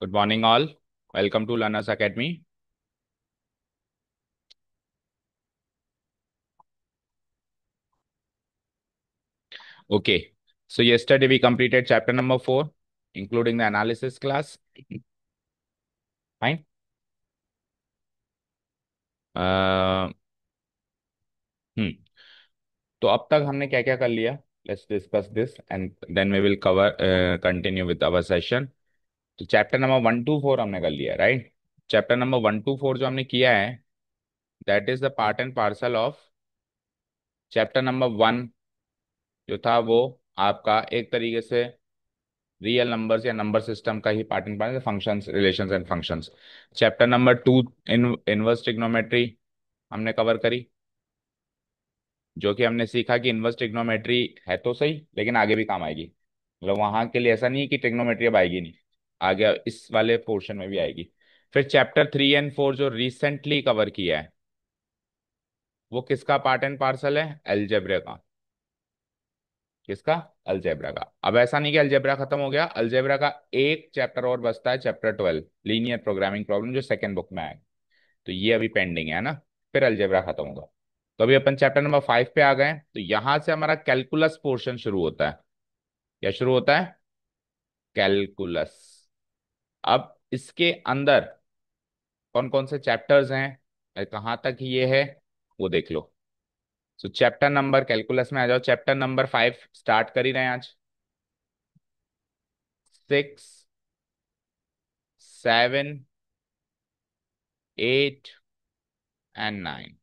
Good morning, all. Welcome to Learners Academy. Okay, so yesterday we completed chapter number 4, including the analysis class. Fine. Uh, hmm. तो अब तक हमने क्या क्या कर लिया? Let's discuss this and then we will cover continue with our session. तो chapter number 1 to 4 हमने कर लिया, राइट? चैप्टर नंबर 1 to 4 जो हमने किया है, that is the part and parcel of chapter number 1. जो था वो आपका एक तरीके से रियल नंबर्स या नंबर सिस्टम का ही part and part, functions, relations and functions. Chapter number 2, inverse trigonometry हमने कवर करी, जो कि हमने सीखा कि इनवर्स ट्रिग्नोमेट्री है तो सही लेकिन आगे भी काम आएगी. मतलब वहां के लिए ऐसा नहीं है कि ट्रिग्नोमेट्री अब आएगी नहीं, आगे इस वाले पोर्शन में भी आएगी. फिर चैप्टर 3 and 4 जो रिसेंटली कवर किया है, वो किसका पार्ट एंड पार्सल है? अलजेब्रा का. किसका? अलजेब्रा का. अब ऐसा नहीं कि अलजेब्रा खत्म हो गया, अलजेब्रा का एक चैप्टर और बचता है, चैप्टर 12, लीनियर प्रोग्रामिंग प्रॉब्लम, जो सेकंड बुक में आएगा. तो ये अभी पेंडिंग है ना, फिर अलजेब्रा खत्म होगा. तो अभी अपन चैप्टर नंबर 5 पे आ गए हैं. तो यहां से हमारा कैलकुलस पोर्शन शुरू होता है. क्या शुरू होता है? कैलकुलस. अब इसके अंदर कौन कौन से चैप्टर्स हैं, कहाँ तक ये है, वो देख लो. तो चैप्टर नंबर, कैलकुलस में आ जाओ, चैप्टर नंबर 5 स्टार्ट कर ही रहे हैं आज. 6, 7, 8 एंड 9,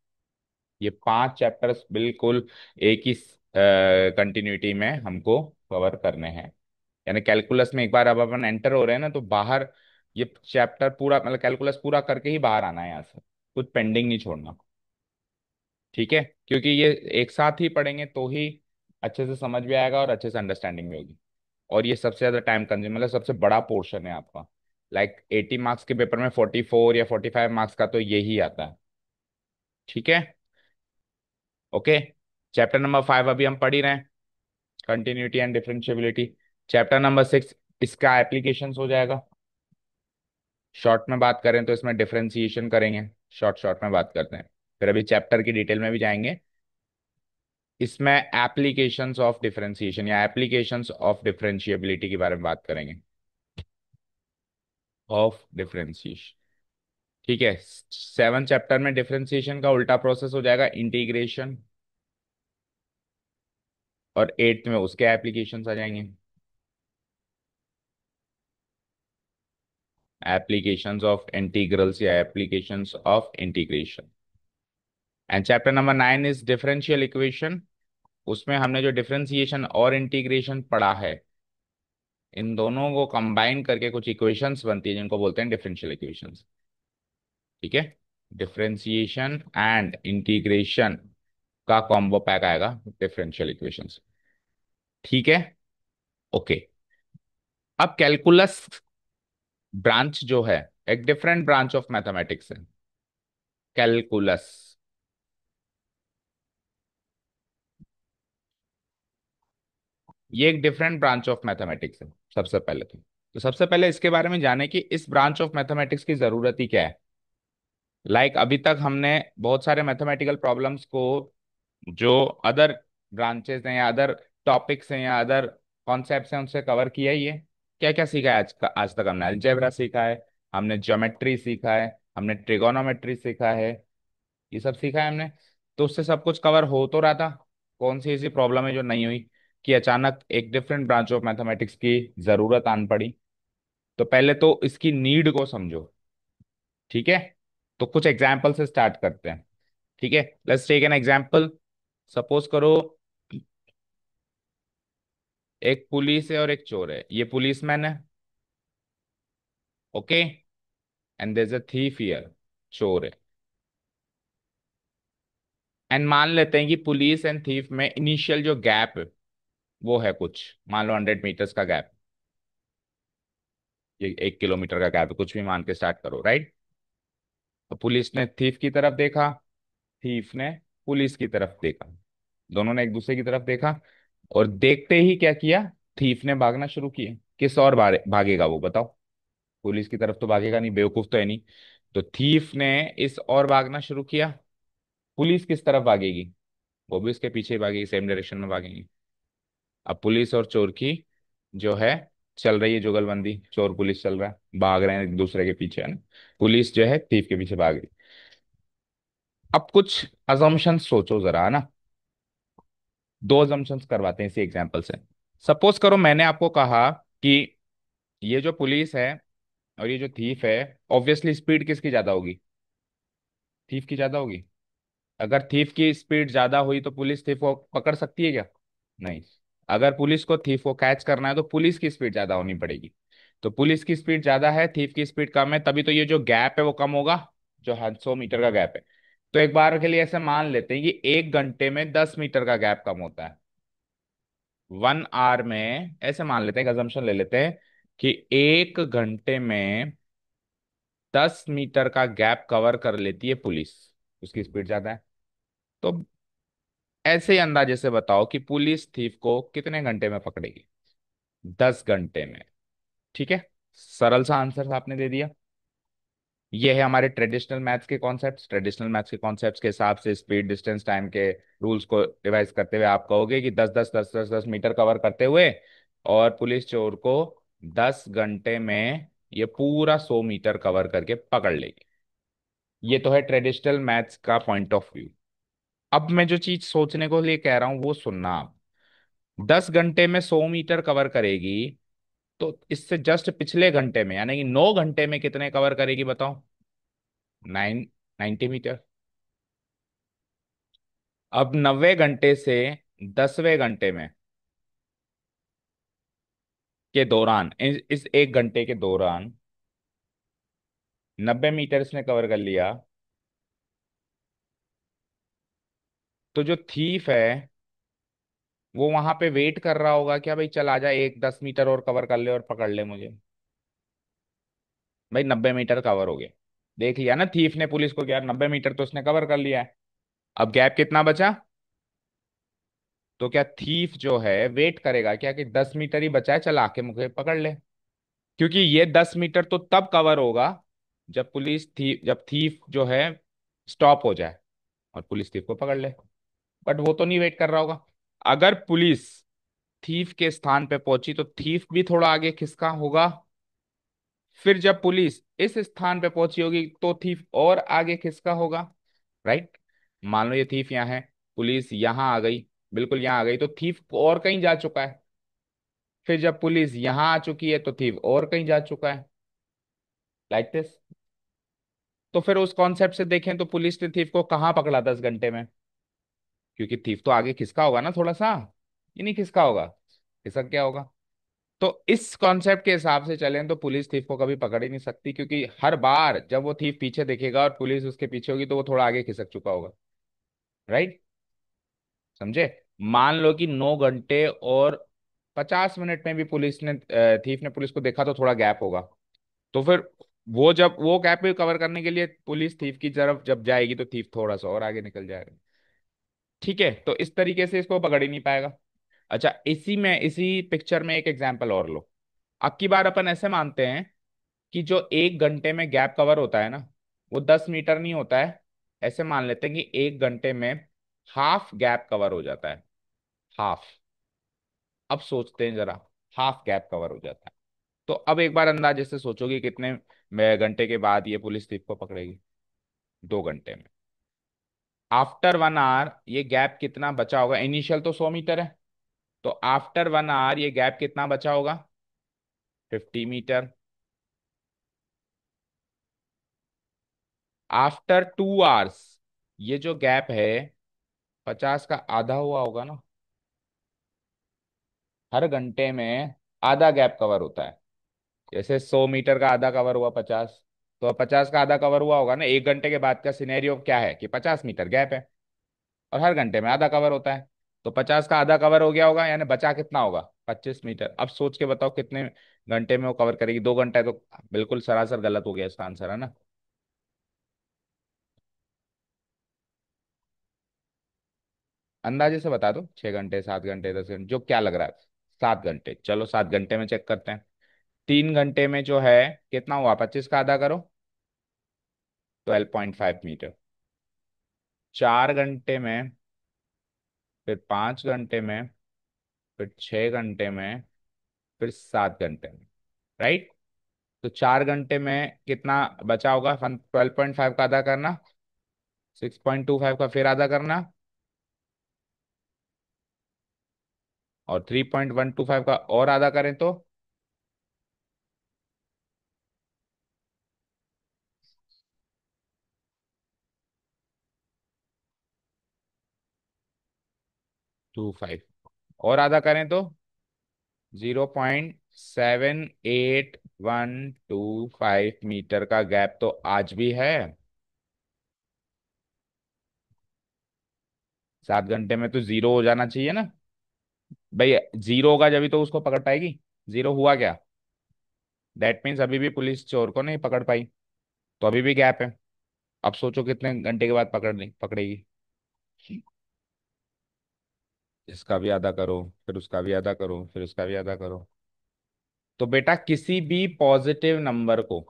ये 5 चैप्टर्स बिल्कुल एक ही कंटिन्यूटी में हमको कवर करने हैं. यानी कैलकुलस में एक बार अब अपन एंटर हो रहे हैं ना, तो बाहर ये चैप्टर पूरा, मतलब कैलकुलस पूरा करके ही बाहर आना है यहाँ से, कुछ पेंडिंग नहीं छोड़ना. ठीक है, क्योंकि ये एक साथ ही पढ़ेंगे तो ही अच्छे से समझ भी आएगा और अच्छे से अंडरस्टैंडिंग भी होगी. और ये सबसे ज्यादा टाइम कंज्यूम, मतलब सबसे बड़ा पोर्शन है आपका. लाइक 80 मार्क्स के पेपर में 44 या 45 मार्क्स का तो यही आता है. ठीक है. ओके. चैप्टर नंबर 5 अभी हम पढ़ ही रहे हैं, continuity and differentiability. Chapter number 6, इसका एप्लीकेशंस हो जाएगा. शॉर्ट में बात करें तो इसमें डिफरेंशिएशन करेंगे, शॉर्ट शॉर्ट में बात करते हैं. फिर अभी चैप्टर की डिटेल में भी जाएंगे. इसमें एप्लीकेशंस ऑफ डिफरेंशिएशन या एप्लीकेशंस ऑफ डिफरेंशिएबिलिटी के बारे में बात करेंगे. Of differentiation. ठीक है. 7 चैप्टर में डिफरेंशिएशन का उल्टा प्रोसेस हो जाएगा, इंटीग्रेशन. और 8th में उसके एप्लीकेशंस आ जाएंगे, एप्लीकेशंस ऑफ इंटीग्रल्स या applications of integration. And chapter number 9 is differential equation. उसमें हमने जो डिफरेंशिएशन और इंटीग्रेशन पढ़ा है, इन दोनों को कंबाइन करके कुछ इक्वेशंस बनती है जिनको बोलते हैं डिफरेंशियल इक्वेशंस. ठीक है. डिफरेंशिएशन एंड इंटीग्रेशन का कॉम्बो पैक आएगा, डिफरेंशियल इक्वेशंस. ठीक है. ओके. अब कैलकुलस ब्रांच जो है, एक डिफरेंट ब्रांच ऑफ मैथमेटिक्स है कैलकुलस. ये एक डिफरेंट ब्रांच ऑफ मैथमेटिक्स है. सबसे पहले तो सबसे पहले इसके बारे में जाने कि इस ब्रांच ऑफ मैथमेटिक्स की जरूरत ही क्या है. अभी तक हमने बहुत सारे मैथमेटिकल प्रॉब्लम्स को, जो अदर ब्रांचेस हैं या अदर टॉपिक्स हैं या अदर कॉन्सेप्ट्स हैं, उनसे कवर किया ही है. क्या क्या सीखा है आज तक हमने अलजेब्रा सीखा है, हमने ज्योमेट्री सीखा है, हमने ट्रिगोनोमेट्री सीखा है, ये सब सीखा है हमने. तो उससे सब कुछ कवर हो तो रहा था. कौन सी ऐसी प्रॉब्लम है जो नहीं हुई कि अचानक एक डिफरेंट ब्रांच ऑफ मैथमेटिक्स की जरूरत आन पड़ी? तो पहले तो इसकी नीड को समझो. ठीक है. तो कुछ एग्जाम्पल से स्टार्ट करते हैं. ठीक है. Let's take an example. Suppose करो एक पुलिस है और एक चोर है. ये पुलिसमैन है. Okay. And there is a thief here, चोर है. एंड मान लेते हैं कि पुलिस एंड थीफ में इनिशियल जो गैप है वो है कुछ, मान लो 100 मीटर्स का गैप. ये 1 किलोमीटर का गैप है, कुछ भी मान के स्टार्ट करो, राइट? तो पुलिस ने थीफ की तरफ देखा, थीफ ने पुलिस की तरफ देखा, दोनों ने एक दूसरे की तरफ देखा. और देखते ही क्या किया? थीफ ने भागना शुरू किया. किस और भागेगा वो बताओ? पुलिस की तरफ तो भागेगा नहीं, बेवकूफ तो है नहीं। तो थीफ ने इस और भागना शुरू किया। पुलिस किस तरफ भागेगी? वो भी उसके पीछे ही भागेगी, सेम डायरेक्शन में भागेगी। अब पुलिस और चोर की जो है चल रही है जुगलबंदी, चोर पुलिस चल रहा है, भाग रहे हैं एक दूसरे के पीछे, है ना। पुलिस जो है थीफ के पीछे भाग रही। अब कुछ अजम्पशन सोचो जरा, है ना। दो अजम्पशंस करवाते हैं इसी एग्जांपल से। सपोज करो मैंने आपको कहा कि ये जो पुलिस है और ये जो थीफ है, ऑब्वियसली स्पीड किसकी ज्यादा होगी? थीफ की ज्यादा होगी। अगर थीफ की स्पीड ज्यादा हुई तो पुलिस थीफ को पकड़ सकती है क्या? नहीं। अगर पुलिस को थीफ को कैच करना है तो पुलिस की स्पीड ज्यादा होनी पड़ेगी। तो पुलिस की स्पीड ज्यादा है, थीफ की स्पीड कम है, तभी तो ये जो गैप है वो कम होगा, जो 100 मीटर का गैप है। तो एक बार के लिए ऐसे मान लेते हैं कि 1 घंटे में 10 मीटर का गैप कम होता है। 1 आवर में, ऐसे मान लेते हैं, एक अजम्पशन ले लेते हैं कि 1 घंटे में 10 मीटर का गैप कवर कर लेती है पुलिस, उसकी स्पीड ज्यादा है। तो ऐसे ही अंदाजे से बताओ कि पुलिस थीफ को कितने घंटे में पकड़ेगी? 10 घंटे में। ठीक है। सरल सा आंसर आपने दे दिया। ये है हमारे ट्रेडिशनल मैथ्स के कॉन्सेप्ट्स के हिसाब से स्पीड डिस्टेंस टाइम के रूल्स को रिवाइज करते हुए आप कहोगे कि 10 10 10 10 10 मीटर कवर करते हुए और पुलिस चोर को 10 घंटे में ये पूरा 100 मीटर कवर करके पकड़ लेगी। ये तो है ट्रेडिशनल मैथ्स का पॉइंट ऑफ व्यू। अब मैं जो चीज सोचने को लिए कह रहा हूं वो सुनना आप। 10 घंटे में 100 मीटर कवर करेगी, तो इससे जस्ट पिछले घंटे में यानी कि 9 घंटे में कितने कवर करेगी बताओ? 90 मीटर। अब 90 घंटे से 10वें घंटे में के दौरान, इस 1 घंटे के दौरान 90 मीटर इसने कवर कर लिया। तो जो थीफ है वो वहां पे वेट कर रहा होगा क्या, भाई चल आ जा, एक 10 मीटर और कवर कर ले और पकड़ ले मुझे। भाई 90 मीटर कवर हो गया। देख लिया ना थीफ ने पुलिस को, क्या 90 मीटर तो उसने कवर कर लिया है। अब गैप कितना बचा? तो क्या थीफ जो है वेट करेगा क्या कि 10 मीटर ही बचा है, चल आके मुझे पकड़ ले? क्योंकि ये 10 मीटर तो तब कवर होगा जब थीफ जो है स्टॉप हो जाए और पुलिस थीफ को पकड़ ले। बट वो तो नहीं वेट कर रहा होगा। अगर पुलिस थीफ के स्थान पे पहुंची तो थीफ भी थोड़ा आगे खिसका होगा। फिर जब पुलिस इस स्थान पे पहुंची होगी तो थीफ और आगे खिसका होगा। राइट। मान लो ये थीफ यहाँ है, पुलिस यहाँ आ गई, बिल्कुल यहाँ आ गई, तो थीफ और कहीं जा चुका है। फिर जब पुलिस यहाँ आ चुकी है तो थीफ और कहीं जा चुका है। Like this. तो फिर उस कॉन्सेप्ट से देखें तो पुलिस ने थीफ को कहाँ पकड़ा 10 घंटे में? क्योंकि थीफ तो आगे खिसका होगा ना थोड़ा सा, ये नहीं खिसका होगा, खिसक गया होगा। तो इस कॉन्सेप्ट के हिसाब से चलें तो पुलिस थीफ को कभी पकड़ ही नहीं सकती, क्योंकि हर बार जब वो थीफ पीछे देखेगा और पुलिस उसके पीछे होगी तो वो थोड़ा आगे खिसक चुका होगा। राइट। समझे? मान लो कि 9 घंटे और 50 मिनट में भी पुलिस ने थीफ ने पुलिस को देखा तो थोड़ा गैप होगा। तो फिर वो जब वो गैप भी कवर करने के लिए पुलिस थीफ की तरफ जब जाएगी तो थीफ थोड़ा सा और आगे निकल जाएगा। ठीक है, तो इस तरीके से इसको पकड़ ही नहीं पाएगा। अच्छा, इसी पिक्चर में एक एग्जांपल और लो। अब की बार अपन ऐसे मानते हैं कि जो 1 घंटे में गैप कवर होता है ना, वो 10 मीटर नहीं होता है। ऐसे मान लेते हैं कि 1 घंटे में हाफ गैप कवर हो जाता है। हाफ। अब सोचते हैं जरा, हाफ गैप कवर हो जाता है। तो अब एक बार अंदाजे से सोचो कि कितने घंटे के बाद ये पुलिस थिप को पकड़ेगी? 2 घंटे में। आफ्टर 1 आवर ये गैप कितना बचा होगा? इनिशियल तो 100 मीटर है, तो आफ्टर 1 आवर ये गैप कितना बचा होगा? 50 मीटर। आफ्टर 2 आवर्स ये जो गैप है 50 का आधा हुआ होगा ना। हर घंटे में आधा गैप कवर होता है। जैसे 100 मीटर का आधा कवर हुआ 50, तो 50 का आधा कवर हुआ होगा ना। 1 घंटे के बाद का सिनेरियो क्या है कि 50 मीटर गैप है और हर घंटे में आधा कवर होता है। तो 50 का आधा कवर हो गया होगा, यानी बचा कितना होगा? 25 मीटर। अब सोच के बताओ कितने घंटे में वो कवर करेगी? 2 घंटे तो बिल्कुल सरासर गलत हो गया इसका आंसर, है ना। अंदाजे से बता दो, 6 घंटे, 7 घंटे, 10 घंटे, जो क्या लग रहा है? 7 घंटे, चलो 7 घंटे में चेक करते हैं। 3 घंटे में जो है कितना हुआ, 25 का आधा करो, 12.5 मीटर। 4 घंटे में, फिर 5 घंटे में, फिर 6 घंटे में, फिर 7 घंटे में, राइट। तो 4 घंटे में कितना बचा होगा, 12.5 का आधा करना, 6.25 का फिर आधा करना, और 3.125 का और आधा करें तो 25, और आधा करें तो 0.78125 का गैप तो आज भी है। 7 घंटे में तो जीरो हो जाना चाहिए ना भाई। जीरो होगा जब तो उसको पकड़ पाएगी। जीरो हुआ क्या, दैट मीन्स अभी भी पुलिस चोर को नहीं पकड़ पाई, तो अभी भी गैप है। अब सोचो कितने घंटे के बाद पकड़ेगी। इसका भी आधा करो, फिर उसका भी आधा करो, फिर उसका भी आधा करो। तो बेटा किसी भी पॉजिटिव नंबर को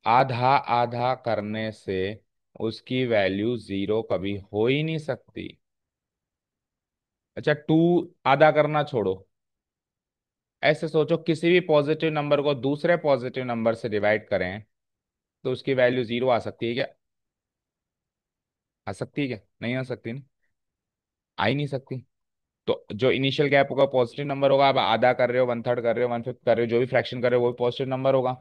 आधा आधा करने से उसकी वैल्यू जीरो कभी हो ही नहीं सकती। अच्छा, टू आधा करना छोड़ो, ऐसे सोचो किसी भी पॉजिटिव नंबर को दूसरे पॉजिटिव नंबर से डिवाइड करें तो उसकी वैल्यू जीरो आ सकती है क्या? आ सकती है क्या? नहीं आ सकती ना, आ ही नहीं सकती। तो जो इनिशियल गैप होगा पॉजिटिव नंबर होगा, आप आधा कर रहे हो, 1/3 कर रहे हो, 1/5 कर रहे हो, जो भी फ्रैक्शन कर रहे हो वो भी पॉजिटिव नंबर होगा।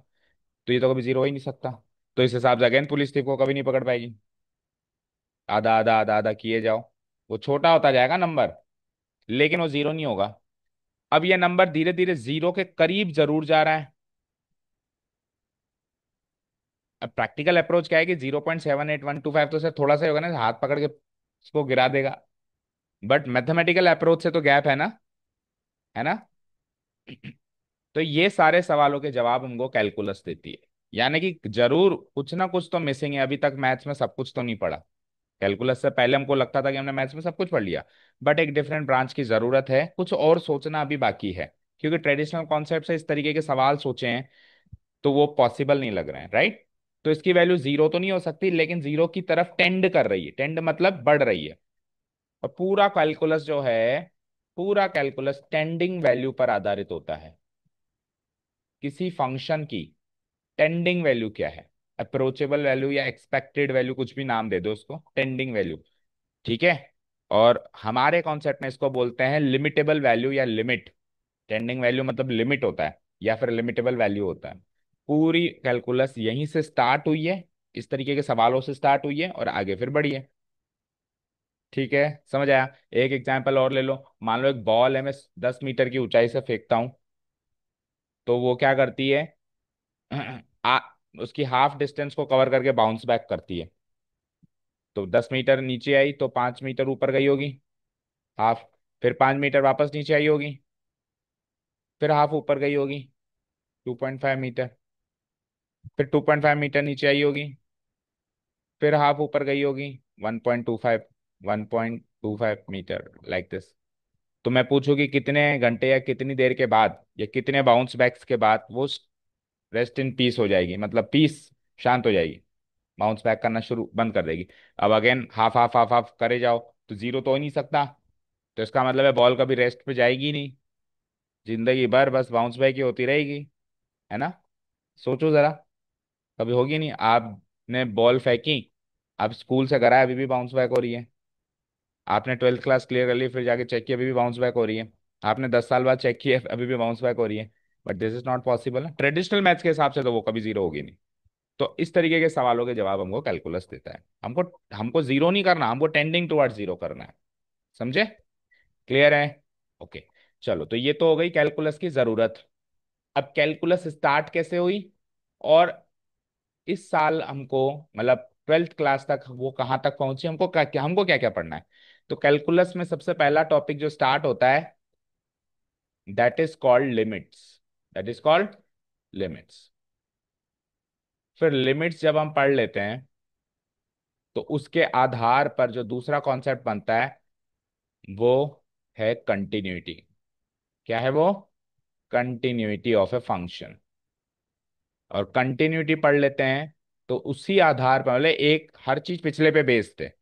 तो ये तो कभी जीरो हो ही नहीं सकता। तो इस हिसाब से अगेन पुलिस को कभी नहीं पकड़ पाएगी। आधा आधा आधा आधा किए जाओ, वो छोटा होता जाएगा नंबर, लेकिन वो जीरो नहीं होगा। अब ये नंबर धीरे धीरे जीरो के करीब जरूर जा रहा है। अब प्रैक्टिकल अप्रोच क्या है कि 0.78125 तो सर थोड़ा सा ही होगा ना, हाथ पकड़ के उसको गिरा देगा। बट मैथमेटिकल अप्रोच से तो गैप है ना, है ना। तो ये सारे सवालों के जवाब हमको कैलकुलस देती है। यानी कि जरूर कुछ ना कुछ तो मिसिंग है, अभी तक मैथ्स में सब कुछ तो नहीं पढ़ा। कैलकुलस से पहले हमको लगता था कि हमने मैथ्स में सब कुछ पढ़ लिया, बट एक डिफरेंट ब्रांच की जरूरत है, कुछ और सोचना अभी बाकी है। क्योंकि ट्रेडिशनल कॉन्सेप्ट से इस तरीके के सवाल सोचे हैं तो वो पॉसिबल नहीं लग रहे हैं, राइट। तो इसकी वैल्यू जीरो तो नहीं हो सकती, लेकिन जीरो की तरफ टेंड कर रही है, टेंड मतलब बढ़ रही है। और पूरा कैलकुलस जो है, पूरा कैलकुलस टेंडिंग वैल्यू पर आधारित होता है। किसी फंक्शन की टेंडिंग वैल्यू क्या है, अप्रोचेबल वैल्यू या एक्सपेक्टेड वैल्यू, कुछ भी नाम दे दो उसको, टेंडिंग वैल्यू, ठीक है। और हमारे कॉन्सेप्ट में इसको बोलते हैं लिमिटेबल वैल्यू या लिमिट। टेंडिंग वैल्यू मतलब लिमिट होता है या फिर लिमिटेबल वैल्यू होता है। पूरी कैलकुलस यहीं से स्टार्ट हुई है, इस तरीके के सवालों से स्टार्ट हुई है और आगे फिर बढ़ी है। ठीक है, समझ आया। एक एग्जांपल और ले लो, मान लो एक बॉल है, मैं 10 मीटर की ऊंचाई से फेंकता हूं, तो वो क्या करती है आ, उसकी हाफ डिस्टेंस को कवर करके बाउंस बैक करती है। तो 10 मीटर नीचे आई तो 5 मीटर ऊपर गई होगी, हाफ। फिर 5 मीटर वापस नीचे आई होगी, फिर हाफ ऊपर गई होगी, 2.5 मीटर। फिर 2.5 मीटर नीचे आई होगी, फिर हाफ ऊपर गई होगी, 1.25, 1.25 मीटर, लाइक दिस। तो मैं पूछूं कि कितने घंटे या कितनी देर के बाद या कितने बाउंस बैक्स के बाद वो रेस्ट इन पीस हो जाएगी, मतलब पीस, शांत हो जाएगी, बाउंस बैक करना शुरू बंद कर देगी। अब again half half half half करे जाओ, तो जीरो तो हो ही नहीं सकता। तो इसका मतलब है बॉल कभी रेस्ट पे जाएगी ही नहीं, जिंदगी भर बस बाउंस बैक ही होती रहेगी, है ना। सोचो जरा, कभी होगी नहीं। आपने बॉल फेंकी, आप स्कूल से घर आए अभी भी बाउंस बैक हो रही है। आपने 12th क्लास क्लियर कर ली, फिर जाके चेक किया, अभी भी बाउंस बैक हो रही है। आपने 10 साल बाद चेक किया, अभी भी बाउंस बैक हो रही है। But this is not possible, traditional maths के हिसाब से तो वो कभी जीरो होगी नहीं। तो इस तरीके के सवालों के जवाब हमको कैलकुलस देता है। हमको हमको जीरो नहीं करना, हमको टेंडिंग टुवर्ड्स जीरो करना है। समझे? क्लियर है? ओके। चलो, तो ये तो हो गई कैलकुलस की जरूरत। अब कैलकुलस स्टार्ट कैसे हुई, और इस साल हमको, मतलब 12th क्लास तक वो कहाँ तक पहुंची, हमको क्या क्या पढ़ना है। तो कैलकुलस में सबसे पहला टॉपिक जो स्टार्ट होता है, that is called limits. That is called limits. फिर लिमिट्स जब हम पढ़ लेते हैं तो उसके आधार पर जो दूसरा कॉन्सेप्ट बनता है वो है कंटिन्यूटी। क्या है वो? Continuity of a function. और कंटिन्यूटी पढ़ लेते हैं तो उसी आधार पर, मतलब एक हर चीज पिछले पे बेस्ड है।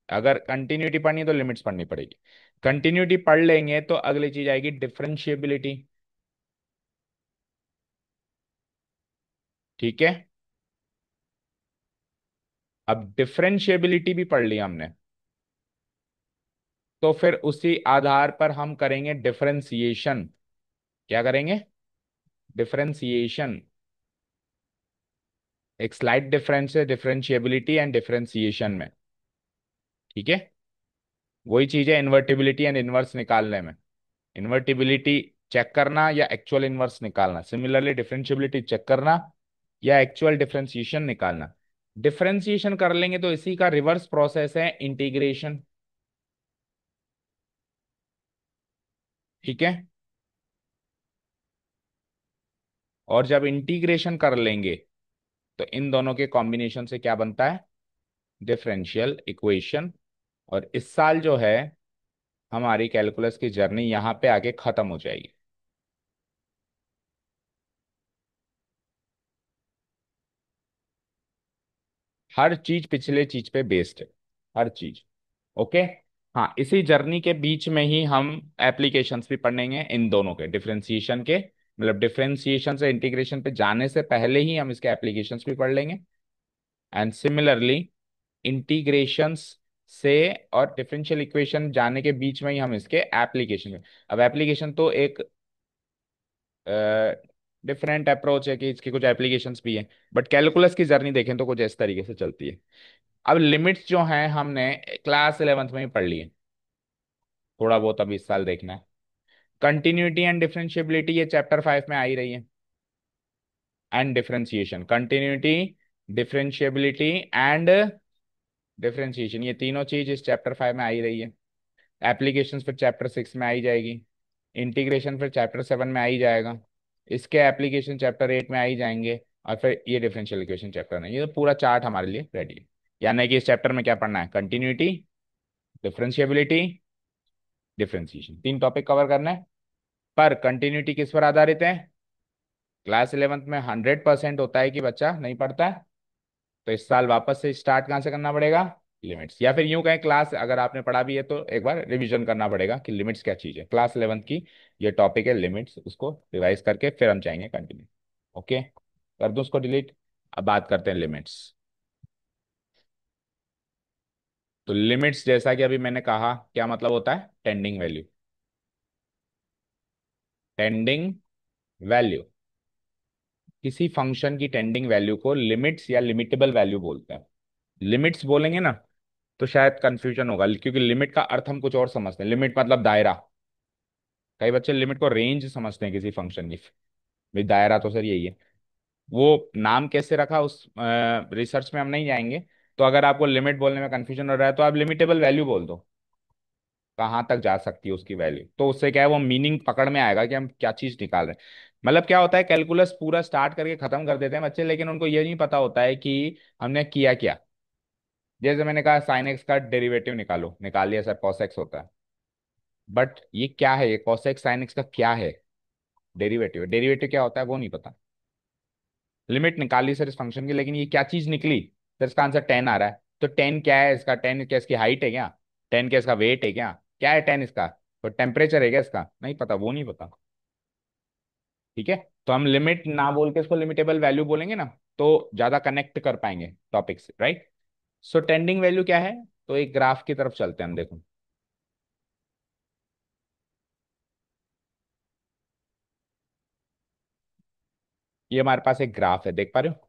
अगर कंटिन्यूटी पढ़नी है तो लिमिट्स पढ़नी पड़ेगी। कंटिन्यूटी पढ़ लेंगे तो अगली चीज आएगी डिफरेंशिएबिलिटी। ठीक है। अब डिफरेंशिएबिलिटी भी पढ़ लिया हमने, तो फिर उसी आधार पर हम करेंगे डिफरेंशिएशन। क्या करेंगे? डिफरेंशिएशन। एक स्लाइट डिफरेंस है डिफरेंशिएबिलिटी एंड डिफरेंशिएशन में। ठीक है। वही चीज है इन्वर्टिबिलिटी एंड इनवर्स निकालने में। इन्वर्टिबिलिटी चेक करना या एक्चुअल इनवर्स निकालना, सिमिलरली डिफरेंशिएबिलिटी चेक करना या एक्चुअल डिफरेंशिएशन निकालना। डिफरेंशिएशन कर लेंगे तो इसी का रिवर्स प्रोसेस है इंटीग्रेशन। ठीक है। और जब इंटीग्रेशन कर लेंगे तो इन दोनों के कॉम्बिनेशन से क्या बनता है? Differential equation. और इस साल जो है हमारी कैलकुलस की जर्नी यहाँ पे आके खत्म हो जाएगी। हर चीज पिछले चीज पे बेस्ड है, हर चीज। ओके। हाँ, इसी जर्नी के बीच में ही हम एप्लीकेशंस भी पढ़ेंगे इन दोनों के डिफरेंशिएशन के, मतलब डिफरेंशिएशन से इंटीग्रेशन पे जाने से पहले ही हम इसके एप्लीकेशंस भी पढ़ लेंगे। एंड सिमिलरली इंटीग्रेशंस से और डिफरेंशियल इक्वेशन जाने के बीच में ही हम इसके एप्लीकेशन। अब एप्लीकेशन तो एक डिफरेंट अप्रोच है कि इसके कुछ एप्लीकेशंस भी हैं, बट कैलकुलस की जर्नी देखें तो कुछ इस तरीके से चलती है। अब लिमिट्स जो हैं हमने क्लास 11th में ही पढ़ ली है, थोड़ा बहुत अभी इस साल देखना है। कंटिन्यूटी एंड डिफरेंशिएबिलिटी ये चैप्टर 5 में आ ही रही है। And differentiation, continuity, differentiability and differentiation, ये तीनों चीज इस चैप्टर 5 में आ ही रही है। एप्लीकेशंस फिर चैप्टर 6 में आ ही जाएगी। इंटीग्रेशन फिर चैप्टर 7 में आ ही जाएगा। इसके एप्लीकेशन चैप्टर 8 में आ ही जाएंगे। और फिर ये डिफरेंशियल इक्वेशन चैप्टर में, ये तो पूरा चार्ट हमारे लिए रेडी है। यानी कि इस चैप्टर में क्या पढ़ना है? कंटिन्यूटी, डिफरेंशिएबिलिटी, डिफरेंशिएशन, तीन टॉपिक कवर करना है। पर कंटिन्यूटी किस पर आधारित है? क्लास 11th में 100% होता है कि बच्चा नहीं पढ़ता है, तो इस साल वापस से स्टार्ट कहाँ से करना पड़ेगा? लिमिट्स। या फिर यूं कहें, क्लास अगर आपने पढ़ा भी है तो एक बार रिवीजन करना पड़ेगा कि लिमिट्स क्या चीज़ है। क्लास 11th की ये टॉपिक है लिमिट्स, उसको रिवाइज करके फिर हम चाहेंगे कंटिन्यू। ओके, कर दूं उसको डिलीट। अब बात करते हैं लिमिट्स। तो लिमिट्स जैसा कि अभी मैंने कहा, क्या मतलब होता है? Tending value. टेंडिंग वैल्यू, किसी फंक्शन की टेंडिंग वैल्यू को लिमिट्स या लिमिटेबल वैल्यू बोलते हैं। लिमिट्स बोलेंगे ना तो शायद कंफ्यूजन होगा, क्योंकि लिमिट का अर्थ हम कुछ और समझते हैं। लिमिट मतलब दायरा। कई बच्चे लिमिट को रेंज समझते हैं किसी फंक्शन की। भाई दायरा तो सर यही है। वो नाम कैसे रखा उस रिसर्च में हम नहीं जाएंगे। तो अगर आपको लिमिट बोलने में कंफ्यूजन हो रहा है तो आप लिमिटेबल वैल्यू बोल दो, कहाँ तक जा सकती है उसकी वैल्यू, तो उससे क्या है, वो मीनिंग पकड़ में आएगा कि हम क्या चीज निकाल रहे हैं। मतलब क्या होता है, कैलकुलस पूरा स्टार्ट करके खत्म कर देते हैं बच्चे, लेकिन उनको ये नहीं पता होता है कि हमने किया क्या। जैसे मैंने कहा साइन एक्स का डेरिवेटिव निकालो, निकाल लिया सर, कॉस एक्स होता है। बट ये क्या है, ये कॉस एक्स साइन एक्स का क्या है? डेरिवेटिव। डेरिवेटिव क्या होता है वो नहीं पता। लिमिट निकाली सर इस फंक्शन की, लेकिन ये क्या चीज निकली? सर इसका आंसर 10 आ रहा है, तो 10 क्या है इसका? 10 क्या इसकी हाइट है क्या? 10 क्या इसका वेट है क्या? क्या है 10 इसका? तो टेम्परेचर है क्या इसका? नहीं पता, वो नहीं पता। ठीक है। तो हम लिमिट ना बोल के इसको लिमिटेबल वैल्यू बोलेंगे ना, तो ज्यादा कनेक्ट कर पाएंगे टॉपिक से, राइट? सो टेंडिंग वैल्यू क्या है? तो एक ग्राफ की तरफ चलते हैं हम, देखो। ये हमारे पास एक ग्राफ है, देख पा रहे हो?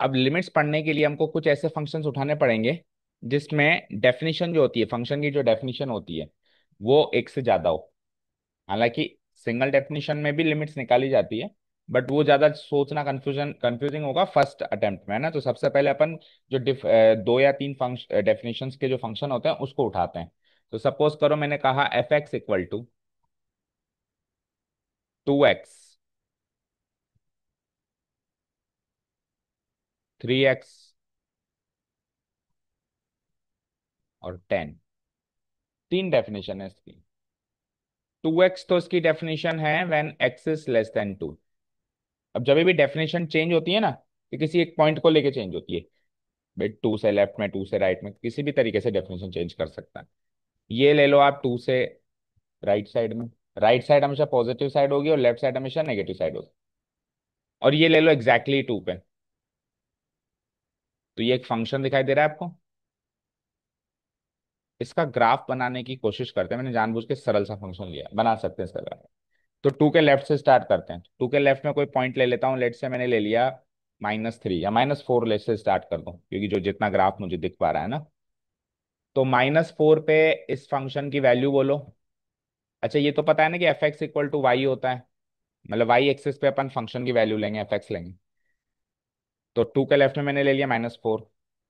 अब लिमिट्स पढ़ने के लिए हमको कुछ ऐसे फंक्शंस उठाने पड़ेंगे जिसमें डेफिनेशन जो होती है, फंक्शन की जो डेफिनेशन होती है वो एक से ज्यादा हो। हालांकि सिंगल डेफिनेशन में भी लिमिट्स निकाली जाती है, बट वो ज्यादा सोचना कंफ्यूजिंग होगा फर्स्ट अटेम्प्ट में, है ना। तो सबसे पहले अपन जो दो या तीन फंक्शन डेफिनेशंस के जो फंक्शन होते हैं उसको उठाते हैं। तो सपोज करो मैंने कहा F x equal to 2x, 3x, और 10। तीन डेफिनेशन है इसकी। 2x तो इसकी डेफिनेशन है when x is less than 2। अब जब भी डेफिनेशन चेंज होती है ना, कि किसी एक पॉइंट को लेके चेंज होती है, भाई 2 से लेफ्ट में, 2 से राइट में, किसी भी तरीके से डेफिनेशन चेंज कर सकता है। ये ले लो आप 2 से राइट साइड में, राइट साइड हमेशा पॉजिटिव साइड होगी और लेफ्ट साइड हमेशा नेगेटिव साइड होगी। और ये ले लो एग्जैक्टली 2 पे। तो ये एक फंक्शन दिखाई दे रहा है आपको। इसका ग्राफ बनाने की कोशिश करते हैं, मैंने जानबूझ के सरल सा फंक्शन लिया, बना सकते हैं इसका ग्राफ। तो 2 के लेफ्ट से स्टार्ट करते हैं। 2 के लेफ्ट में कोई पॉइंट ले लेता हूँ, लेट से मैंने ले लिया -3 या -4, लेट से स्टार्ट कर दूं क्योंकि जो जितना ग्राफ मुझे दिख पा रहा है ना। तो -4 पे इस फंक्शन की वैल्यू बोलो। अच्छा ये तो पता है ना कि F x equal to Y होता है, मतलब वाई एक्सिस पे अपन फंक्शन की वैल्यू लेंगे, एफ एक्स लेंगे। तो 2 के लेफ्ट में मैंने ले लिया -4।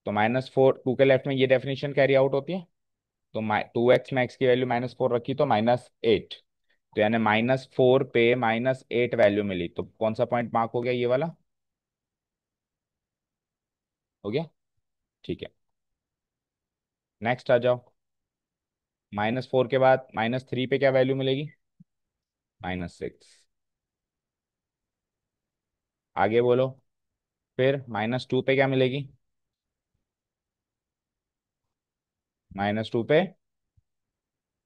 तो -4 2 के लेफ्ट में ये डेफिनेशन कैरी आउट होती है। तो 2x में x की वैल्यू -4 रखी तो -8। तो यानी -4 पे -8 वैल्यू मिली, तो कौन सा पॉइंट मार्क हो गया, ये वाला हो गया। ठीक है, नेक्स्ट आ जाओ। -4 के बाद -3 पे क्या वैल्यू मिलेगी, -6। आगे बोलो। फिर -2 पे क्या मिलेगी, -2 पे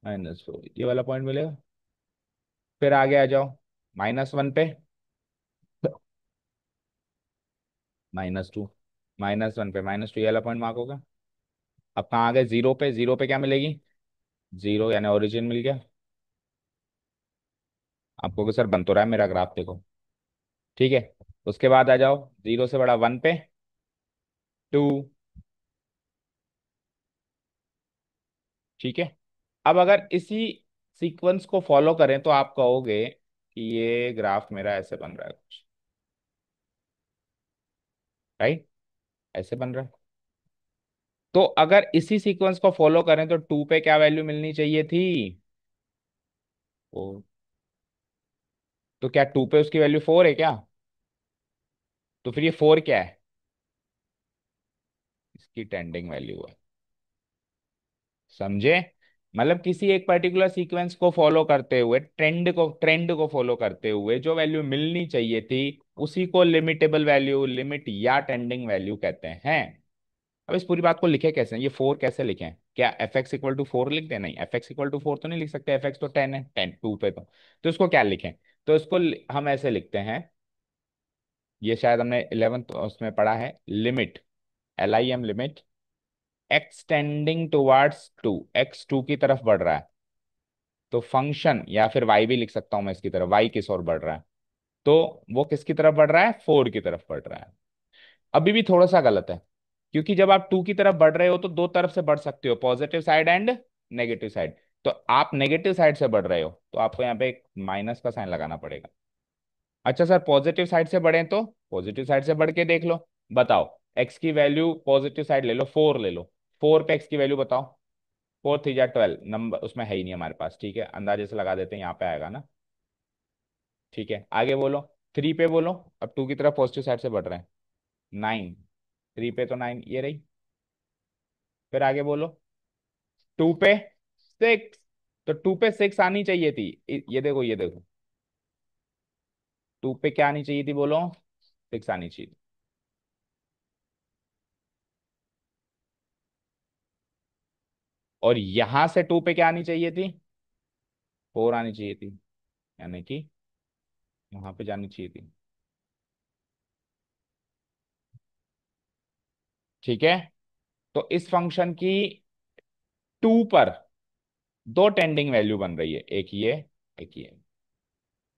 -4, ये वाला पॉइंट मिलेगा। फिर आगे आ जाओ, -1 पे -2, -1 पे -2, ये वाला पॉइंट मार्क होगा। अब कहाँ आ गए, 0 पे, 0 पे क्या मिलेगी, 0 यानी ओरिजिन मिल गया। आपको कि सर बन तो रहा है मेरा ग्राफ, देखो। ठीक है, उसके बाद आ जाओ 0 से बड़ा 1 पे 2। ठीक है, अब अगर इसी सीक्वेंस को फॉलो करें तो आप कहोगे कि ये ग्राफ मेरा ऐसे बन रहा है कुछ, राइट, ऐसे बन रहा है। तो अगर इसी सीक्वेंस को फॉलो करें तो 2 पे क्या वैल्यू मिलनी चाहिए थी, ओ, तो क्या 2 पे उसकी वैल्यू 4 है क्या, तो फिर ये 4 क्या है, इसकी टेंडिंग वैल्यू है। समझे, मतलब किसी एक पर्टिकुलर सीक्वेंस को फॉलो करते हुए, ट्रेंड को फॉलो करते हुए जो वैल्यू मिलनी चाहिए थी, उसी को लिमिटेबल वैल्यू, लिमिट या टेंडिंग वैल्यू कहते हैं। अब इस पूरी बात को लिखे कैसे, ये 4 कैसे लिखें, क्या एफ एक्स इक्वल टू 4 लिख दें, नहीं, एफ एक्स इक्वल टू 4 तो नहीं लिख सकते, एफ एक्स तो 10 है, 10 2 पे तो इसको क्या लिखें। तो इसको हम ऐसे लिखते हैं, ये शायद हमने 11th उसमें पढ़ा है, limit, LIM limit, x tending towards 2, x 2 की तरफ बढ़ रहा है, तो फंक्शन, या फिर वाई भी लिख सकता हूं मैं इसकी तरफ, वाई किस ओर बढ़ रहा है, तो वो किसकी तरफ बढ़ रहा है, 4 की तरफ बढ़ रहा है। अभी भी थोड़ा सा गलत है, क्योंकि जब आप 2 की तरफ बढ़ रहे हो तो दो तरफ से बढ़ सकते हो, positive side and negative side. तो आप नेगेटिव साइड से बढ़ रहे हो तो आपको यहाँ पे एक माइनस का साइन लगाना पड़ेगा। अच्छा सर पॉजिटिव साइड से बढ़े तो पॉजिटिव साइड से बढ़ के देख लो, बताओ, एक्स की वैल्यू पॉजिटिव साइड ले लो, 4 ले लो, 4 पे एक्स की वैल्यू बताओ। 4 3 12 नंबर उसमें है ही नहीं हमारे पास, ठीक है, अंदाजे से लगा देते हैं, यहाँ पे आएगा ना। ठीक है, आगे बोलो। 3 पे बोलो, अब 2 की तरफ पॉजिटिव साइड से बढ़ रहे हैं, 9, 3 पे तो 9 ये रही। फिर आगे बोलो, 2 पे 6, तो 2 पे 6 आनी चाहिए थी, ये देखो, ये देखो, 2 पे क्या आनी चाहिए थी बोलो, 6 आनी चाहिए थी। और यहां से 2 पे क्या आनी चाहिए थी, 4 आनी चाहिए थी, यानी कि यहाँ पे जानी चाहिए थी। ठीक है, तो इस फंक्शन की 2 पर दो टेंडिंग वैल्यू बन रही है, एक ये, एक ये,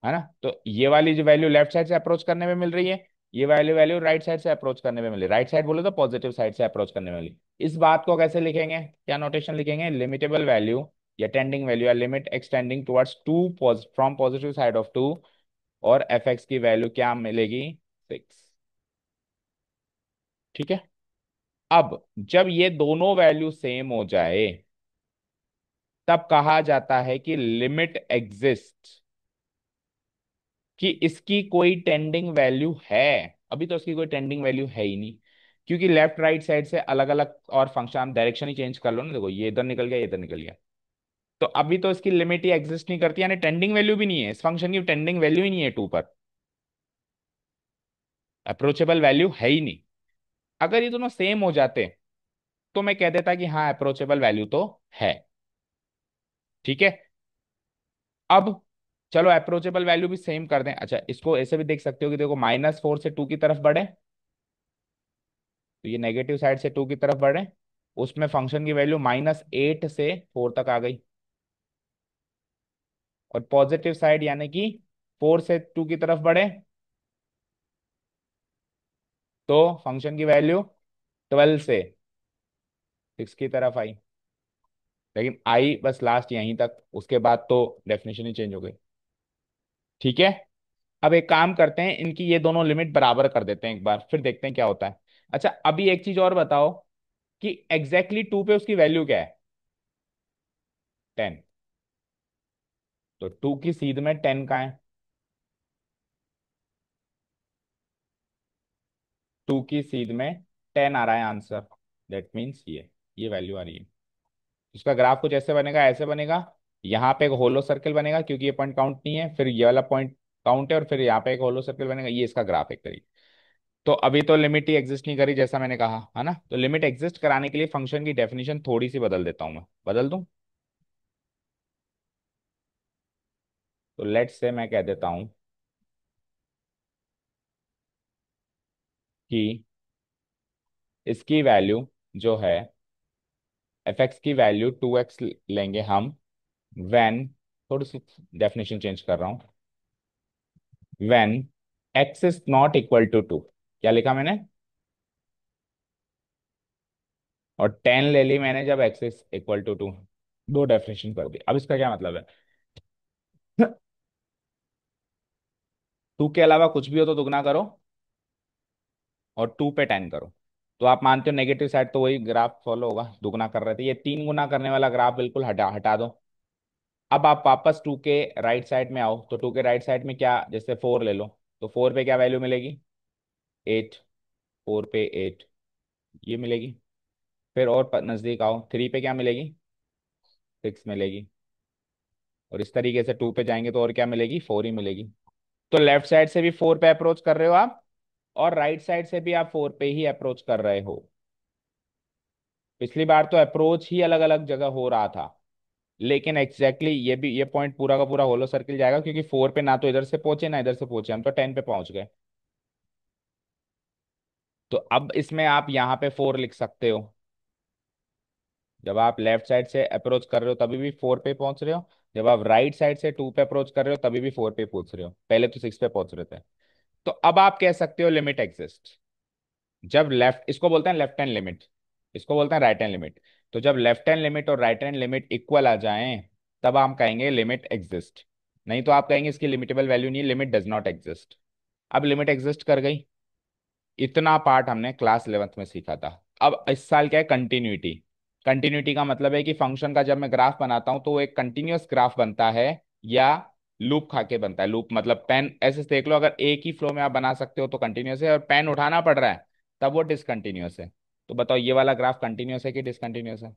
है ना। तो ये वाली जो वैल्यू लेफ्ट साइड से अप्रोच करने में मिल रही है, ये वैल्यू वैल्यू राइट साइड से अप्रोच करने में मिल रही है, राइट साइड बोले तो पॉजिटिव साइड से अप्रोच करने में मिली। इस बात को कैसे लिखेंगे, क्या नोटेशन लिखेंगे, लिमिटेबल वैल्यू या टेंडिंग वैल्यू या limit extending towards 2 from positive side of 2, और एफ एक्स की वैल्यू क्या मिलेगी, 6। ठीक है, अब जब ये दोनों वैल्यू सेम हो जाए तब कहा जाता है कि लिमिट एग्जिस्ट, कि इसकी कोई टेंडिंग वैल्यू है। अभी तो इसकी कोई टेंडिंग वैल्यू है ही नहीं, क्योंकि लेफ्ट राइट साइड से अलग अलग और फंक्शन, आप डायरेक्शन ही चेंज कर लो ना, देखो ये इधर निकल गया, ये इधर निकल गया। तो अभी तो इसकी लिमिट ही एग्जिस्ट नहीं करती, यानी टेंडिंग वैल्यू भी नहीं है, इस फंक्शन की टेंडिंग वैल्यू ही नहीं है 2 पर, अप्रोचेबल वैल्यू है ही नहीं। अगर ये दोनों सेम हो जाते तो मैं कह देता कि हाँ अप्रोचेबल वैल्यू तो है। ठीक है। अब चलो अप्रोचेबल वैल्यू भी सेम कर दें। अच्छा, इसको ऐसे भी देख सकते हो कि देखो -4 से 2 की तरफ बढ़े, तो ये नेगेटिव साइड से 2 की तरफ बढ़े, उसमें फंक्शन की वैल्यू -8 से 4 तक आ गई। और पॉजिटिव साइड यानी कि 4 से 2 की तरफ बढ़े, तो फंक्शन की वैल्यू 12 से 6 की तरफ आई। लेकिन आई बस लास्ट यहीं तक, उसके बाद तो डेफिनेशन ही चेंज हो गई। ठीक है। अब एक काम करते हैं, इनकी ये दोनों लिमिट बराबर कर देते हैं एक बार, फिर देखते हैं क्या होता है। अच्छा, अभी एक चीज और बताओ कि एग्जैक्टली 2 पे उसकी वैल्यू क्या है? 10। तो 2 की सीध में 10 का है, 2 की सीध में 10 आ रहा है आंसर। दैट मीन्स ये वैल्यू आ रही है। इसका ग्राफ कुछ ऐसे बनेगा, ऐसे बनेगा। यहाँ पे एक होलो सर्कल बनेगा क्योंकि ये पॉइंट काउंट नहीं है, फिर ये वाला पॉइंट काउंट है, और फिर यहाँ पे एक होलो सर्कल बनेगा, ये इसका ग्राफ एक तरीके। तो अभी तो लिमिट ही एग्जिस्ट नहीं करी जैसा मैंने कहा है ना, तो लिमिट एग्जिस्ट कराने के लिए फंक्शन की डेफिनेशन थोड़ी सी बदल देता हूं मैं, बदल दूं। तो लेट्स से मैं कह देता हूं कि इसकी वैल्यू जो है, एफ एक्स की वैल्यू 2x लेंगे हम, व्हेन, थोड़ी सी डेफिनेशन चेंज कर रहा हूं, when x is not equal to 2। क्या लिखा मैंने? और 10 ले ली मैंने जब x इज इक्वल टू 2। दो डेफिनेशन कर दी। अब इसका क्या मतलब है? 2 के अलावा कुछ भी हो तो दुगना करो, और 2 पे 10 करो। तो आप मानते हो नेगेटिव साइड तो वही ग्राफ फॉलो होगा, दुगना कर रहे थे, ये 3 गुना करने वाला ग्राफ बिल्कुल हटा हटा दो। अब आप वापस 2 के राइट साइड में आओ, तो 2 के राइट साइड में क्या, जैसे 4 ले लो, तो 4 पे क्या वैल्यू मिलेगी? 8। 4 पे 8 ये मिलेगी। फिर और नजदीक आओ, 3 पे क्या मिलेगी? 6 मिलेगी। और इस तरीके से 2 पे जाएंगे तो और क्या मिलेगी? 4 ही मिलेगी। तो लेफ्ट साइड से भी 4 पे अप्रोच कर रहे हो आप, और राइट साइड से भी आप 4 पे ही अप्रोच कर रहे हो। पिछली बार तो अप्रोच ही अलग अलग जगह हो रहा था, लेकिन एग्जैक्टली ये भी, ये पॉइंट पूरा का पूरा होलो सर्किल जाएगा, क्योंकि 4 पे ना तो इधर से पहुंचे ना इधर से पहुंचे, हम तो 10 पे पहुंच गए। तो अब इसमें आप यहाँ पे 4 लिख सकते हो। जब आप लेफ्ट साइड से अप्रोच कर रहे हो तभी भी 4 पे पहुंच रहे हो, जब आप राइट साइड से 2 पे अप्रोच कर रहे हो तभी भी 4 पे पहुंच रहे हो, पहले तो 6 पे पहुंच रहे थे। तो अब आप कह सकते हो लिमिट एग्जिस्ट। जब लेफ्ट, इसको बोलते हैं लेफ्ट हैंड लिमिट, इसको बोलते हैं राइट हैंड लिमिट। तो जब लेफ्ट हैंड लिमिट और राइट हैंड लिमिट इक्वल आ जाएं, तब हम कहेंगे लिमिट एग्जिस्ट। नहीं तो आप कहेंगे इसकी लिमिटेबल वैल्यू नहीं, लिमिट डज नॉट एग्जिस्ट। अब लिमिट एग्जिस्ट कर गई। इतना पार्ट हमने क्लास 11th में सीखा था। अब इस साल क्या है? कंटिन्यूटी। कंटिन्यूटी का मतलब है कि फंक्शन का जब मैं ग्राफ बनाता हूं तो वो एक कंटिन्यूअस ग्राफ बनता है, या लूप खा के बनता है। लूप मतलब पेन ऐसे देख लो, अगर एक ही फ्लो में आप बना सकते हो तो कंटिन्यूअस है, और पेन उठाना पड़ रहा है तब वो डिसकंटिन्यूअस है। तो बताओ ये वाला ग्राफ कंटिन्यूअस है कि डिसकंटिन्यूअस है?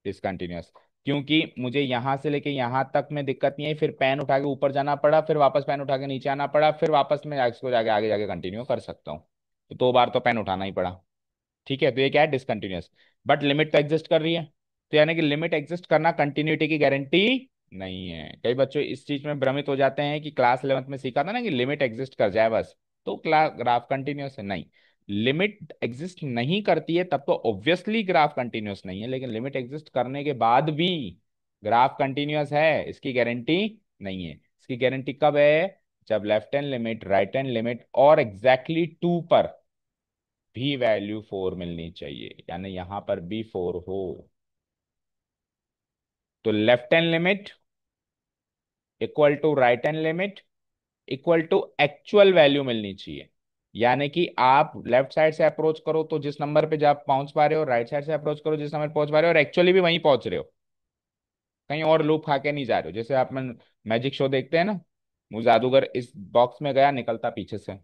डिसकंटिन्यूअस। क्योंकि मुझे यहां से लेके यहां तक में दिक्कत नहीं है, फिर पेन उठा के ऊपर जाना पड़ा, फिर वापस पेन उठा के नीचे आना पड़ा, फिर वापस में इसको जाके आगे जाके कंटिन्यू कर सकता हूँ। तो 2 बार तो पेन उठाना ही पड़ा। ठीक है, तो ये क्या है? डिसकंटिन्यूअस। बट लिमिट तो एग्जिस्ट कर रही है। तो यानी कि लिमिट एग्जिस्ट करना कंटिन्यूटी की गारंटी नहीं है। कई बच्चों इस चीज में भ्रमित हो जाते हैं कि क्लास 11th में सीखा था ना कि लिमिट एग्जिस्ट कर जाए बस तो क्लास ग्राफ कंटिन्यूअस है। नहीं, लिमिट एग्जिस्ट नहीं करती है तब तो ऑब्वियसली ग्राफ कंटिन्यूअस नहीं है, लेकिन लिमिट एग्जिस्ट करने के बाद भी ग्राफ कंटिन्यूअस है, इसकी गारंटी नहीं है। इसकी गारंटी कब है? जब left hand limit, right hand limit और एग्जैक्टली 2 पर भी वैल्यू 4 मिलनी चाहिए, यानी यहां पर भी 4 हो। तो left hand limit equal to right hand limit equal to actual value मिलनी चाहिए। यानी कि आप लेफ्ट साइड से अप्रोच करो तो जिस नंबर पे जब पहुंच पा रहे हो, राइट साइड से अप्रोच करो जिस नंबर पे पहुंच पा रहे हो, और एक्चुअली भी वहीं पहुंच रहे हो, कहीं और लूप खा के नहीं जा रहे हो। जैसे आप मैजिक शो देखते हैं ना, वो जादूगर इस बॉक्स में गया, निकलता पीछे से,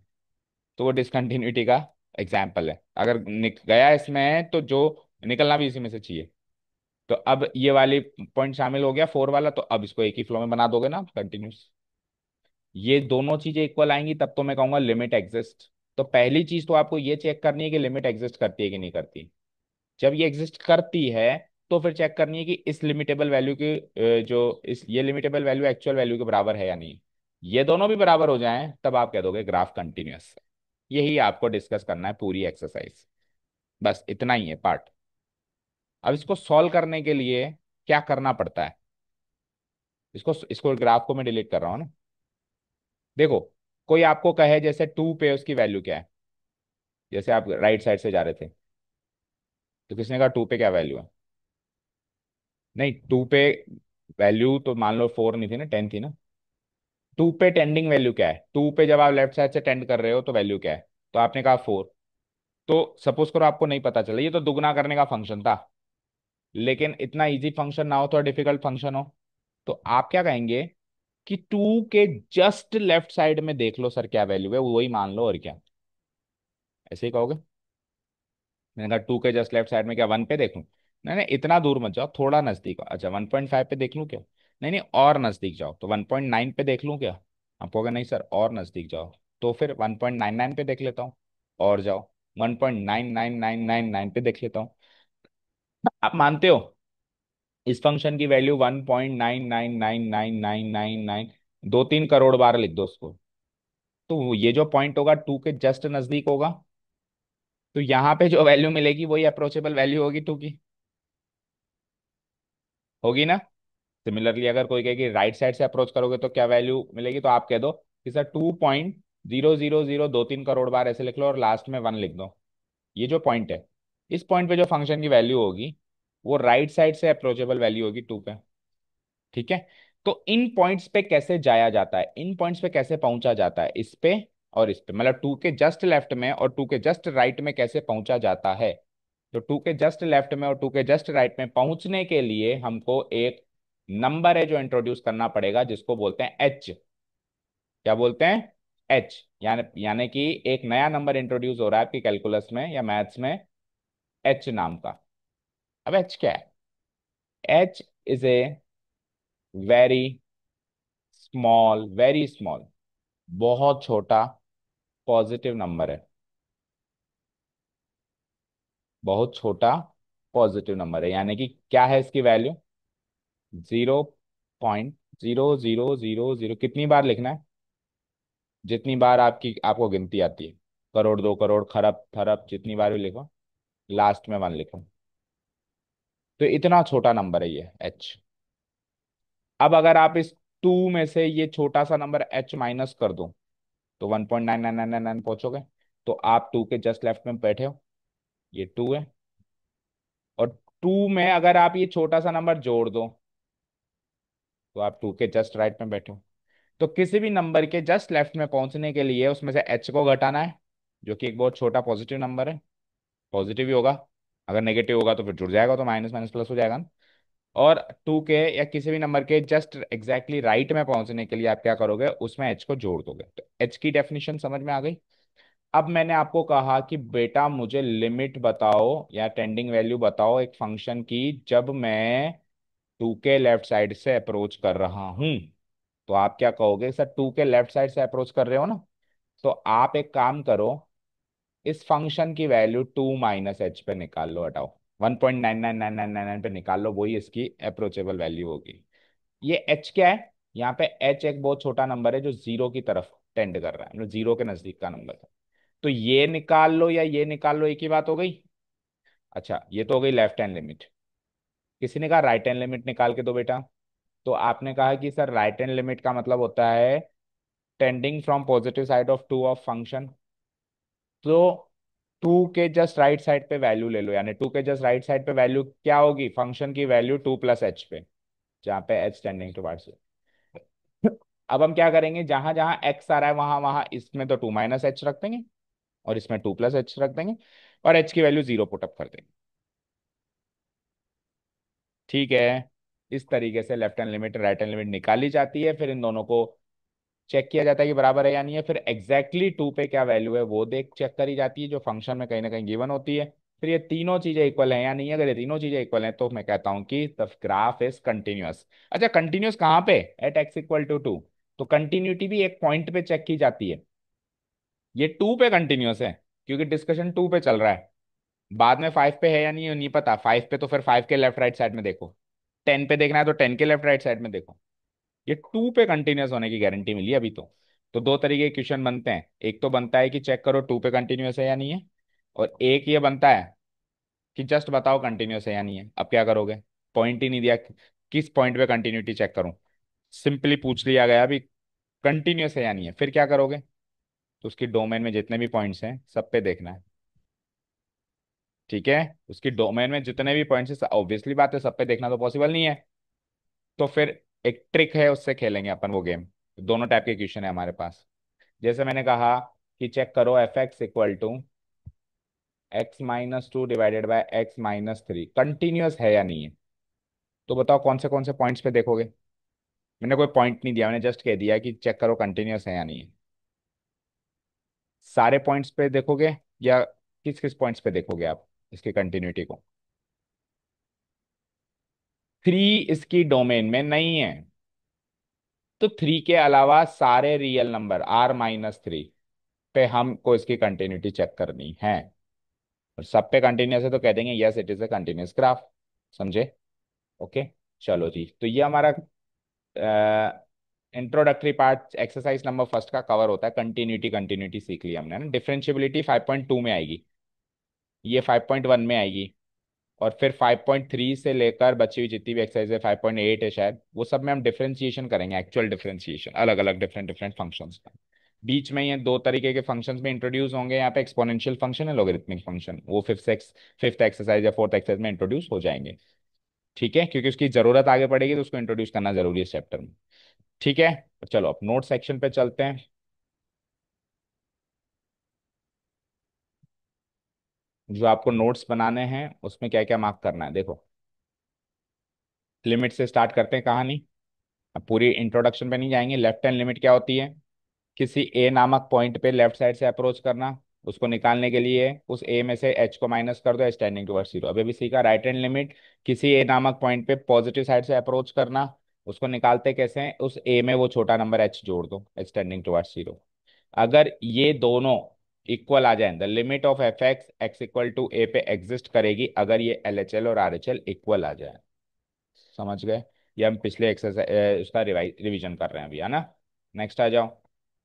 तो वो डिसकंटिन्यूटी का एग्जाम्पल है, अगर गया इसमें है तो जो निकलना भी इसी में से चाहिए। तो अब ये वाली पॉइंट शामिल हो गया 4 वाला, तो अब इसको एक ही फ्लो में बना दोगे ना कंटिन्यूस। ये दोनों चीजें इक्वल आएंगी तब तो मैं कहूंगा लिमिट एग्जिस्ट। तो पहली चीज तो आपको ये चेक करनी है कि लिमिट एग्जिस्ट करती है कि नहीं करती। जब ये एग्जिस्ट करती है तो फिर चेक करनी है कि इस लिमिटेबल वैल्यू की जो इस ये लिमिटेबल वैल्यू एक्चुअल वैल्यू के बराबर है या नहीं। ये दोनों भी बराबर हो जाएं तब आप कह दोगे ग्राफ कंटिन्यूअस है। यही आपको डिस्कस करना है पूरी एक्सरसाइज। बस इतना ही है पार्ट। अब इसको सॉल्व करने के लिए क्या करना पड़ता है। इसको इसको ग्राफ को मैं डिलीट कर रहा हूँ ना। देखो, कोई आपको कहे जैसे 2 पे उसकी वैल्यू क्या है, जैसे आप राइट साइड से जा रहे थे, तो किसने कहा 2 पे क्या वैल्यू है। नहीं, 2 पे वैल्यू तो मान लो 4 नहीं थी ना, 10 थी ना। 2 पे टेंडिंग वैल्यू क्या है, 2 पे जब आप लेफ्ट साइड से टेंड कर रहे हो तो वैल्यू क्या है। तो आपने कहा 4। तो सपोज करो आपको नहीं पता चला, ये तो दुगना करने का फंक्शन था, लेकिन इतना इजी फंक्शन ना हो तो डिफिकल्ट फंक्शन हो। तो आप क्या कहेंगे कि 2 के जस्ट लेफ्ट साइड में देख लो सर क्या वैल्यू है, वही मान लो और क्या। ऐसे ही कहोगे। मैंने कहा 2 के जस्ट लेफ्ट साइड में क्या 1 पे देखूं। नहीं नहीं, इतना दूर मत जाओ, थोड़ा नजदीक। अच्छा 1.5 पे देख लूं क्या। नहीं नहीं, और नजदीक जाओ तो 1.9 पे देख लूं क्या। आप कहोगे नहीं सर और नजदीक जाओ। तो फिर 1.99 पे देख लेता हूँ। और जाओ 1.99999 पे देख लेता हूँ। आप मानते हो इस फंक्शन की वैल्यू 1.9999999, 2-3 करोड़ बार लिख दो उसको। तो ये जो पॉइंट होगा 2 के जस्ट नजदीक होगा। तो यहाँ पे जो वैल्यू मिलेगी वही अप्रोचेबल वैल्यू होगी 2 की। होगी ना। सिमिलरली अगर कोई कहे कि राइट साइड से अप्रोच करोगे तो क्या वैल्यू मिलेगी, तो आप कह दो कि सर 2.00023 करोड़ बार ऐसे लिख लो और लास्ट में 1 लिख दो। ये जो पॉइंट है, इस पॉइंट पे जो फंक्शन की वैल्यू होगी वो राइट साइड से अप्रोचेबल वैल्यू होगी 2 पे। ठीक है। तो इन पॉइंट्स पे कैसे जाया जाता है, इन पॉइंट्स पे कैसे पहुंचा जाता है, इस पे और इस पे, मतलब 2 के जस्ट लेफ्ट में और 2 के जस्ट राइट में कैसे पहुंचा जाता है। तो 2 के जस्ट लेफ्ट में और 2 के जस्ट राइट में पहुंचने के लिए हमको एक नंबर है जो इंट्रोड्यूस करना पड़ेगा जिसको बोलते हैं एच। क्या बोलते हैं। एच। यानी यानी कि एक नया नंबर इंट्रोड्यूस हो रहा है आपकी कैलकुलस में या मैथ्स में, एच नाम का। अब एच क्या है। H is a very small, very small, बहुत छोटा पॉजिटिव नंबर है। बहुत छोटा पॉजिटिव नंबर है, यानी कि क्या है इसकी वैल्यू 0.0000। कितनी बार लिखना है, जितनी बार आपकी आपको गिनती आती है, करोड़ 2 करोड़ खरब खरब जितनी बार भी लिखो, लास्ट में 1 लिखो। तो इतना छोटा नंबर है ये एच। अब अगर आप इस 2 में से ये छोटा सा नंबर एच माइनस कर दो तो 1.99999 पहुंचोगे। तो आप 2 के जस्ट लेफ्ट में बैठे हो, ये 2 है। और 2 में अगर आप ये छोटा सा नंबर जोड़ दो तो आप 2 के जस्ट राइट में बैठे हो। तो किसी भी नंबर के जस्ट लेफ्ट में पहुंचने के लिए उसमें से एच को घटाना है, जो कि एक बहुत छोटा पॉजिटिव नंबर है। पॉजिटिव ही होगा, अगर नेगेटिव होगा तो फिर जुड़ जाएगा तो माइनस माइनस प्लस हो जाएगा ना। और 2 के या किसी भी नंबर के जस्ट एग्जैक्टली राइट में पहुंचने के लिए आप क्या करोगे, उसमें एच को जोड़ दोगे। तो एच की डेफिनेशन समझ में आ गई। अब मैंने आपको कहा कि बेटा मुझे लिमिट बताओ या टेंडिंग वैल्यू बताओ एक फंक्शन की जब मैं 2 के लेफ्ट साइड से अप्रोच कर रहा हूं। तो आप क्या कहोगे सर 2 के लेफ्ट साइड से अप्रोच कर रहे हो ना। तो आप एक काम करो, इस फंक्शन की वैल्यू 2 - एच पे निकाल लो, हटाओ 1.99999 पे निकाल लो, वही इसकी अप्रोचेबल वैल्यू होगी। ये एच क्या है, यहाँ पे एच एक बहुत छोटा नंबर है जो जीरो की तरफ टेंड कर रहा है, मतलब जीरो के नजदीक का नंबर है। तो ये निकाल लो या ये निकाल लो, एक ही बात हो गई। अच्छा ये तो हो गई लेफ्ट हैंड लिमिट। किसी ने कहा राइट हैंड लिमिट निकाल के दो बेटा। तो आपने कहा कि सर राइट हैंड लिमिट का मतलब होता है tending from positive side of 2 of function. तो 2 के जस्ट राइट साइड पे वैल्यू ले लो, यानी 2 के जस्ट राइट साइड पे वैल्यू क्या होगी, फंक्शन की वैल्यू 2 + एच पे, जहाँ पे एच टेंडिंग टुवर्ड्स। अब हम क्या करेंगे, जहां जहां एक्स आ रहा है वहां वहां इसमें तो 2 - एच रख देंगे और इसमें 2 + एच रख देंगे और एच की वैल्यू 0 पुटअप कर देंगे। ठीक है। इस तरीके से left hand limit right hand limit निकाली जाती है, फिर इन दोनों को चेक किया जाता है कि बराबर है या नहीं है, फिर एग्जैक्टली टू पे क्या वैल्यू है वो देख चेक करी जाती है, जो फंक्शन में कहीं ना कहीं गिवन होती है। फिर ये तीनों चीजें इक्वल है या नहीं है, अगर ये तीनों चीजें इक्वल हैं तो मैं कहता हूं कि द ग्राफ इज कंटिन्यूअस। अच्छा, कंटिन्यूअस कहाँ पे? At x equal to two. तो कंटिन्यूटी भी एक पॉइंट पे चेक की जाती है। ये टू पे कंटिन्यूअस है क्योंकि डिस्कशन टू पे चल रहा है। बाद में फाइव पे है या नहीं, नहीं पता। फाइव पे तो फिर फाइव के लेफ्ट राइट साइड में देखो। टेन पे देखना है तो टेन के लेफ्ट राइट साइड में देखो। ये टू पे कंटिन्यूअस होने की गारंटी मिली अभी तो दो तरीके के क्वेश्चन बनते हैं। एक तो बनता है कि चेक करो टू पे कंटिन्यूअस है या नहीं है, और एक ये बनता है कि जस्ट बताओ कंटिन्यूअस है या नहीं है। अब क्या करोगे? पॉइंट ही नहीं दिया, किस पॉइंट पे कंटिन्यूटी चेक करूं? सिंपली पूछ लिया गया अभी कंटिन्यूअस है या नहीं है, फिर क्या करोगे? तो उसकी डोमेन में जितने भी पॉइंट्स हैं सब पे देखना है। ठीक है, उसकी डोमेन में जितने भी पॉइंट्स हैं, ऑब्वियसली बात है सब पे देखना तो पॉसिबल नहीं है। तो फिर एक ट्रिक है, उससे खेलेंगे अपन वो गेम। दोनों टाइप के क्वेश्चन है हमारे पास। जैसे मैंने कहा कि चेक करो f x equal to x-2 divided by x-3 continuous है या नहीं है। तो बताओ कौन से पॉइंट्स पे देखोगे? मैंने कोई पॉइंट नहीं दिया, मैंने जस्ट कह दिया कि चेक करो कंटिन्यूअस है या नहीं है। सारे पॉइंट्स पे देखोगे या किस किस पॉइंट्स पे देखोगे आप इसकी कंटिन्यूटी को? थ्री इसकी डोमेन में नहीं है, तो थ्री के अलावा सारे रियल नंबर r-3 पे हमको इसकी कंटिन्यूटी चेक करनी है। और सब पे कंटिन्यूअस है तो कह देंगे yes it is a continuous graph. समझे? ओके। चलो जी, तो ये हमारा introductory part exercise number first का कवर होता है। कंटिन्यूटी कंटिन्यूटी सीख लिया हमने ना। डिफरेंशियबिलिटी 5.2 में आएगी, ये 5.1 में आएगी, और फिर 5.3 से लेकर बची हुई जितनी भी एक्सरसाइज है 5.8 है शायद, वो सब में हम डिफरेंशिएशन करेंगे, एक्चुअल डिफरेंशिएशन अलग अलग डिफरेंट डिफरेंट फंक्शंस का। बीच में ये दो तरीके के फंक्शंस में इंट्रोड्यूस होंगे, यहाँ पे एक्सपोनेंशियल फंक्शन है, लॉगरिथमिक फंक्शन, वो फिफ्थ एक्सरसाइज या फोर्थ एक्सरसाइज में इंट्रोड्यूस हो जाएंगे। ठीक है, क्योंकि उसकी जरूरत आगे पड़ेगी तो उसको इंट्रोड्यूस करना जरूरी है इस चैप्टर में। ठीक है, तो चलो अब नोट सेक्शन पे चलते हैं। जो आपको नोट्स बनाने हैं उसमें क्या क्या मार्क करना है देखो। लिमिट से स्टार्ट करते हैं कहानी। अब पूरी इंट्रोडक्शन पे नहीं जाएंगे। लेफ्ट हैंड लिमिट क्या होती है? किसी ए नामक पॉइंट पे लेफ्ट साइड से अप्रोच करना। उसको निकालने के लिए उस ए में से एच को माइनस कर दो, एच टेंडिंग टुवर्ड्स जीरो। अभी भी सीखा। राइट हैंड लिमिट किसी ए नामक पॉइंट पे पॉजिटिव साइड से अप्रोच करना। उसको निकालते कैसे हैं? उस ए में वो छोटा नंबर एच जोड़ दो, एच टेंडिंग टुवर्ड्स जीरो। अगर ये दोनों इक्वल आ जाए, the limit of f x x equal to a पे एग्जिस्ट करेगी, अगर ये एल एच एल और आर एच एल इक्वल आ जाए। समझ गए? ये हम पिछले एक्सरसाइज उसका रिवीजन कर रहे हैं अभी, है ना। नेक्स्ट आ जाओ।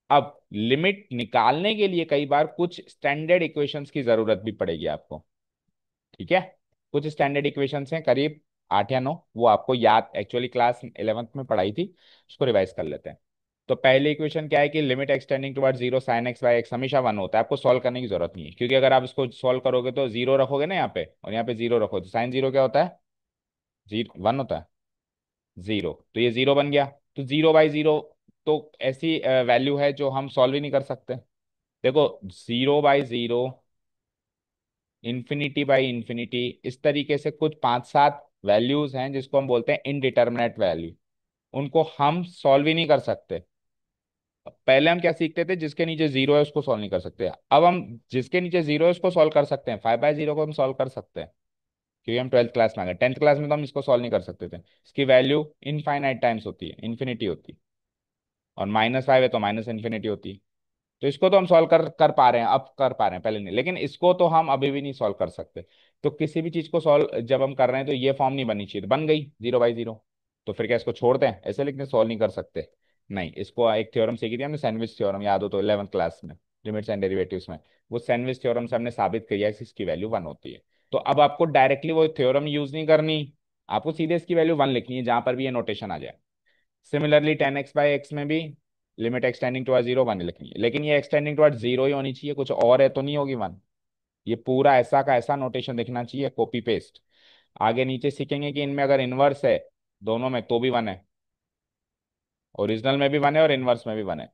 अब लिमिट निकालने के लिए कई बार कुछ स्टैंडर्ड इक्वेशंस की जरूरत भी पड़ेगी आपको। ठीक है, कुछ स्टैंडर्ड इक्वेशंस हैं करीब 8 या 9, वो आपको याद एक्चुअली क्लास 11th में पढ़ाई थी, उसको रिवाइज कर लेते हैं। तो पहली इक्वेशन क्या है कि limit extending towards zero sine x by x हमेशा वन होता है। आपको सॉल्व करने की जरूरत नहीं है, क्योंकि अगर आप इसको सॉल्व करोगे तो जीरो रखोगे ना यहाँ पे, और यहाँ पे जीरो रखोगे तो साइन जीरो क्या होता है? जीरो वन होता है। जीरो, तो ये जीरो बन गया। तो जीरो बाई जीरो तो ऐसी वैल्यू है जो हम सॉल्व ही नहीं कर सकते। देखो, zero by zero, infinity by infinity, इस तरीके से कुछ पांच सात वैल्यूज हैं जिसको हम बोलते हैं इनडिटर्मिनेट वैल्यू। उनको हम सॉल्व ही नहीं कर सकते। पहले हम क्या सीखते थे? जिसके नीचे जीरो है उसको सॉल्व नहीं कर सकते। अब हम जिसके नीचे जीरो है उसको सॉल्व कर सकते हैं। 5/0 को हम सॉल्व कर सकते हैं, क्योंकि हम 12th क्लास में आ गए। 10th क्लास में तो हम इसको सॉल्व नहीं कर सकते थे। इसकी वैल्यू इनफाइनाइट टाइम्स होती है, इन्फिनिटी होती है। और -5 है तो माइनस इन्फिनिटी होती है। तो इसको तो हम सॉल्व कर कर पा रहे हैं, अब कर पा रहे हैं, पहले नहीं, लेकिन इसको तो हम अभी भी नहीं सॉल्व कर सकते। तो किसी भी चीज को सॉल्व जब हम कर रहे हैं तो ये फॉर्म नहीं बननी चाहिए। तो बन गई जीरो बाई जीरो, तो फिर क्या इसको छोड़ दें ऐसे लिखने? सॉल्व नहीं कर सकते। नहीं, इसको एक थ्योरम सीखी थी हमने, सैंडविच थ्योरम, याद हो तो 11th क्लास में, लिमिट्स एंड डेरिवेटिव्स में। वो सैंडविच थ्योरम से हमने साबित किया है कि इसकी वैल्यू वन होती है। तो अब आपको डायरेक्टली वो थ्योरम यूज नहीं करनी, आपको सीधे इसकी वैल्यू वन लिखनी है जहां पर भी ये नोटेशन आ जाए। सिमिलरली 10x/x में भी limit extending towards zero one लिखनी है, लेकिन ये एक्सटेंडिंग टुवर्ड्स जीरो ही होनी चाहिए, कुछ और है तो नहीं होगी वन। ये पूरा ऐसा का ऐसा नोटेशन दिखना चाहिए, कॉपी पेस्ट। आगे नीचे सीखेंगे कि इनमें अगर इनवर्स है दोनों में तो भी वन है, ओरिजिनल में भी वन है और इनवर्स में भी वन है।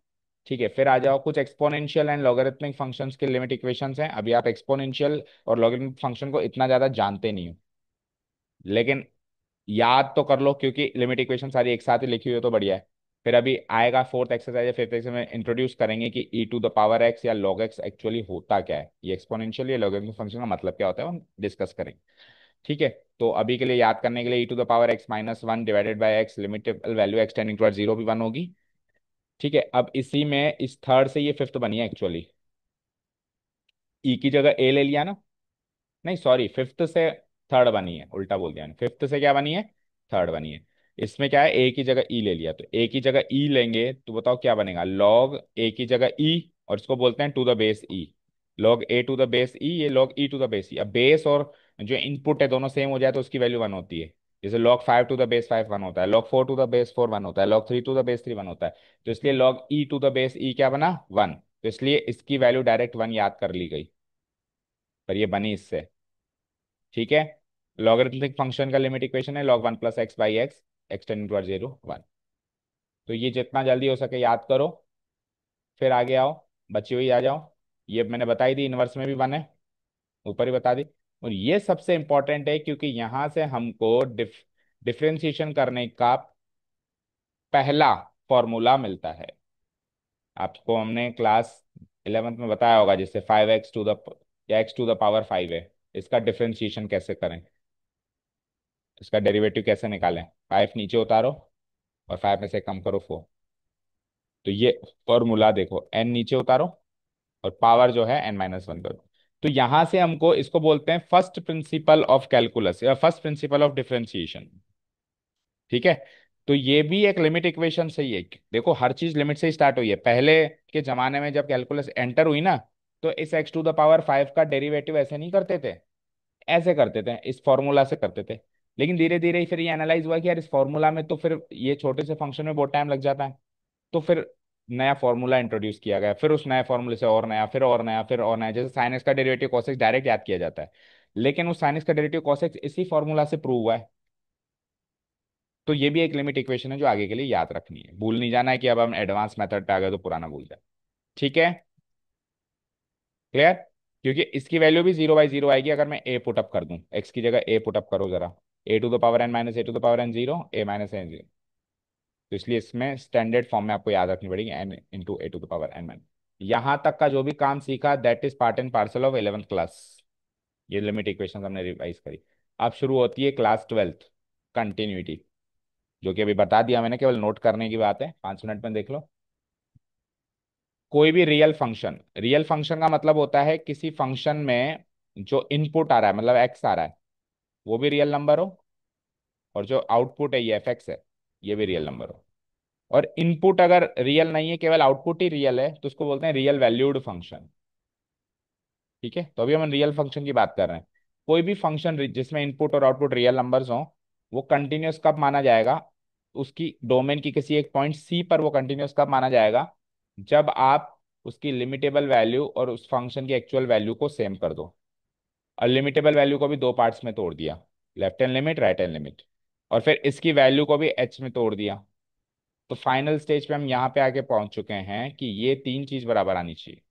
ठीक है, फिर आ जाओ कुछ एक्सपोनेंशियल एंड लॉगरिथमिक फंक्शंस के लिमिट इक्वेशंस हैं। अभी आप एक्सपोनेंशियल और लॉगरिथमिक फंक्शन को इतना ज्यादा जानते नहीं हो, लेकिन याद तो कर लो, क्योंकि लिमिट इक्वेशन सारी एक साथ ही लिखी हुई हो तो बढ़िया है। फिर अभी आएगा फोर्थ एक्सरसाइज या फिफ्थ एक्सरसाइज में इंट्रोड्यूस करेंगे कि ई टू द पावर एक्स या लॉग एक्स एक्चुअली होता क्या है, ये एक्सपोनेंशियल या लॉगरिथमिक फंक्शन का मतलब क्या होता है, हम डिस्कस करेंगे। ठीक है। तो अभी के लिए याद करने के लिए e to the power x minus one divided by x limitable value x tending towards zero भी वन होगी। ठीक है। अब इसी में इस थर्ड से ये फिफ्थ बनी है एक्चुअली, ई की जगह ए ले लिया ना, नहीं सॉरी, फिफ्थ से थर्ड बनी है, उल्टा बोल दिया, फिफ्थ से क्या बनी है, थर्ड बनी है। इसमें क्या है, ए की जगह ई ले लिया, तो ए की जगह ई लेंगे तो बताओ क्या बनेगा, लॉग ए की जगह ई, और इसको बोलते हैं to the base e, log a to the base e, ये log e to the base e. अब बेस और जो इनपुट है दोनों सेम हो जाए तो उसकी वैल्यू वन होती है। जैसे log five to the base five one होता है, log four to the base four one होता है, log three to the base three one होता है। तो इसलिए log e to the base e क्या बना, वन। तो इसलिए इसकी वैल्यू डायरेक्ट वन याद कर ली गई, पर ये बनी इससे। ठीक है। लॉगरिथमिक फंक्शन का लिमिट इक्वेशन है log one plus x by x, x tending towards zero one. तो ये जितना जल्दी हो सके याद करो, फिर आगे आओ, बची हुई आ जाओ। ये मैंने बताई दी, इनवर्स में भी वन है, ऊपर ही बता दी। और ये सबसे इंपॉर्टेंट है क्योंकि यहां से हमको डिफरेंशिएशन करने का पहला फॉर्मूला मिलता है। आपको हमने क्लास 11th में बताया होगा, जिससे फाइव एक्स टू द या x to the power five है, इसका डिफरेंशिएशन कैसे करें, इसका डेरिवेटिव कैसे निकालें। फाइव नीचे उतारो और फाइव में से कम करो फोर। तो ये फॉर्मूला देखो, एन नीचे उतारो और पावर जो है एन माइनस वन करो। तो यहां से हमको इसको बोलते हैं फर्स्ट प्रिंसिपल ऑफ कैलकुलस या फर्स्ट प्रिंसिपल ऑफ डिफरेंशिएशन। ठीक है। तो ये भी एक लिमिट इक्वेशन से ही है, देखो हर चीज लिमिट से ही स्टार्ट हुई है। पहले के जमाने में जब कैलकुलस एंटर हुई ना, तो इस x to the power five का डेरिवेटिव ऐसे नहीं करते थे, ऐसे करते थे, इस फॉर्मूला से करते थे। लेकिन धीरे धीरे फिर ये एनालाइज हुआ कि यार इस फॉर्मूला में तो फिर ये छोटे से फंक्शन में बहुत टाइम लग जाता है। तो फिर नया फॉर्मूला इंट्रोड्यूस किया गया, फिर उस नए फॉर्मूले से और नया, फिर और नया, फिर और नया। जैसे साइन एक्स का डेरिवेटिव कॉस एक्स डायरेक्ट याद किया जाता है, लेकिन उस साइन एक्स का डेरिवेटिव कॉस एक्स इसी फॉर्मूला से प्रूव हुआ है। तो ये भी एक लिमिट इक्वेशन है जो आगे के लिए याद रखनी है, भूल नहीं जाना है कि अब हम एडवांस मेथड पे आ गए तो पुराना भूल जाए। ठीक है, क्लियर। क्योंकि इसकी वैल्यू भी जीरो बाई जीरो आएगी अगर मैं ए पुटअप कर दूं, एक्स की जगह ए पुटअप करो जरा, a to the power n minus a to the power n zero, a minus n zero. तो इसलिए इसमें स्टैंडर्ड फॉर्म में आपको याद रखनी पड़ेगी, n into a to the power n minus. यहां तक का जो भी काम सीखा that is part and parcel of 11th class. ये लिमिट इक्वेशन हमने रिवाइज करी। अब शुरू होती है क्लास 12th, कंटिन्यूटी, जो कि अभी बता दिया मैंने, केवल नोट करने की बात है, 5 मिनट में देख लो। कोई भी रियल फंक्शन का मतलब होता है किसी फंक्शन में जो इनपुट आ रहा है, मतलब एक्स आ रहा है, वो भी रियल नंबर हो, और जो आउटपुट है ये एफ एक्स है, ये भी रियल नंबर हो। और इनपुट अगर रियल नहीं है, केवल आउटपुट ही रियल है, तो उसको बोलते हैं रियल वैल्यूड फंक्शन। ठीक है। तो अभी हम रियल फंक्शन की बात कर रहे हैं। कोई भी फंक्शन जिसमें इनपुट और आउटपुट रियल नंबर्स हो, वो कंटिन्यूअस कब माना जाएगा, उसकी डोमेन की किसी एक पॉइंट सी पर वो कंटिन्यूअस कब माना जाएगा, जब आप उसकी लिमिटेबल वैल्यू और उस फंक्शन की एक्चुअल वैल्यू को सेम कर दो। और लिमिटेबल वैल्यू को भी दो पार्ट्स में तोड़ दिया, left hand limit right hand limit, और फिर इसकी वैल्यू को भी एच में तोड़ दिया। तो फाइनल स्टेज पे हम यहाँ पे आके पहुंच चुके हैं कि ये तीन चीज बराबर आनी चाहिए,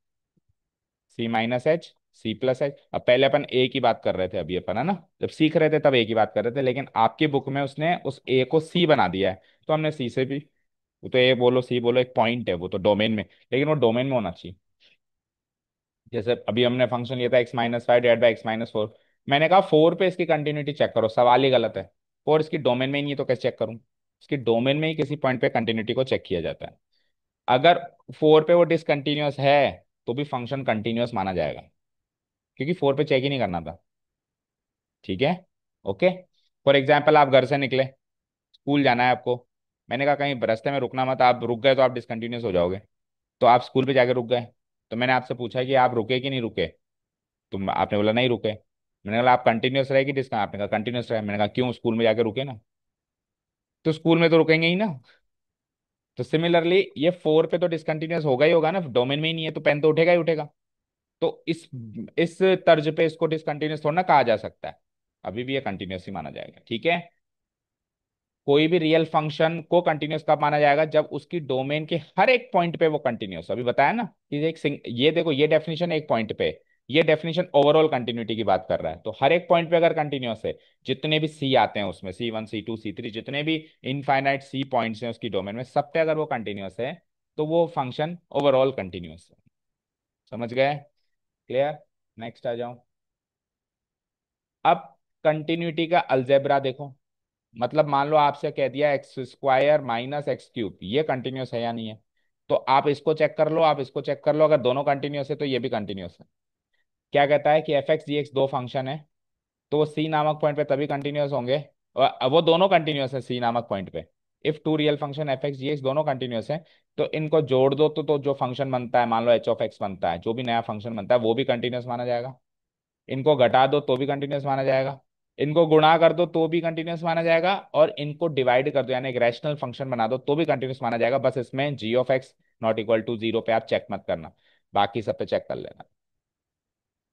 c minus h, c plus h. अब पहले अपन ए की बात कर रहे थे, अभी अपन है ना, जब सीख रहे थे तब ए की बात कर रहे थे, लेकिन आपकी बुक में उसने उस ए को सी बना दिया है, तो हमने सी से भी, वो तो ए बोलो सी बोलो एक पॉइंट है, वो तो डोमेन में, लेकिन वो डोमेन में होना चाहिए। जैसे अभी हमने फंक्शन लिया था x minus five divide by x minus four, मैंने कहा फोर पे इसकी कंटिन्यूटी चेक करो, सवाल ही गलत है। फोर इसकी डोमेन में ही नहीं है तो कैसे चेक करूं, इसकी डोमेन में ही किसी पॉइंट पे कंटिन्यूटी को चेक किया जाता है। अगर फोर पे वो डिसकंटिन्यूअस है तो भी फंक्शन कंटिन्यूअस माना जाएगा, क्योंकि फोर पे चेक ही नहीं करना था। ठीक है, ओके। फॉर एग्जाम्पल आप घर से निकले, स्कूल जाना है आपको, मैंने कहा कहीं रास्ते में रुकना मत, आप रुक गए तो आप डिसकंटिन्यूअस हो जाओगे, तो आप स्कूल पे जाके रुक गए। तो मैंने आपसे पूछा कि आप रुके कि नहीं रुके, तुम आपने बोला नहीं रुके। मैंने कहा आप कंटिन्यूअस रहे कि डिस्क, आपने कहा कंटिन्यूअस रहे। मैंने कहा क्यों, स्कूल में जाके रुके ना, तो स्कूल में तो रुकेंगे ही ना। तो सिमिलरली ये फोर पे तो डिसकंटिन्यूअस होगा ही होगा ना, डोमेन में ही नहीं है तो पेन तो उठेगा ही उठेगा। तो इस तर्ज पे इसको डिसकंटिन्यूअस थोड़ा ना कहा जा सकता है, अभी भी ये कंटिन्यूअस ही माना जाएगा। ठीक है। कोई भी रियल फंक्शन को कंटिन्यूअस कब माना जाएगा, जब उसकी डोमेन के हर एक पॉइंट पे वो कंटिन्यूअस, अभी बताया ना कि ये देखो ये डेफिनेशन एक पॉइंट पे, ये डेफिनेशन ओवरऑल कंटिन्यूटी की बात कर रहा है। तो हर एक पॉइंट पे अगर कंटिन्यूअस है, जितने भी सी आते हैं उसमें, C1 C2 C3, जितने भी इनफाइनाइट सी पॉइंट्स हैं उसकी डोमेन में, सब पे अगर वो कंटिन्यूअस है तो वो फंक्शन ओवरऑल कंटिन्यूअस है। समझ गए? क्लियर? नेक्स्ट आ जाओ। अब कंटिन्यूटी का अलजेब्रा देखो। मतलब मान लो आपसे कह दिया x² माइनस x³ ये कंटिन्यूअस है या नहीं है। तो आप इसको चेक कर लो, आप इसको चेक कर लो, अगर दोनों कंटिन्यूअस है तो ये भी कंटिन्यूअस है। क्या कहता है कि f(x) g(x) दो फंक्शन है, तो वो सी नामक पॉइंट पे तभी कंटिन्यूअस होंगे, और अब वो दोनों कंटिन्यूअस है सी नामक पॉइंट पे। If two real function f(x) g(x) दोनों कंटिन्यूअस है, तो इनको जोड़ दो तो जो फंक्शन बनता है, मान लो h(x) बनता है, जो भी नया फंक्शन बनता है वो भी कंटिन्यूअस माना जाएगा। इनको घटा दो तो भी कंटिन्यूअस माना जाएगा, इनको गुणा कर दो तो भी कंटिन्यूअस माना जाएगा, और इनको डिवाइड कर दो यानी एक रैशनल फंक्शन बना दो तो भी कंटिन्यूअस माना जाएगा। बस इसमें g(x) ≠ 0 पे आप चेक मत करना, बाकी सब पे चेक कर लेना।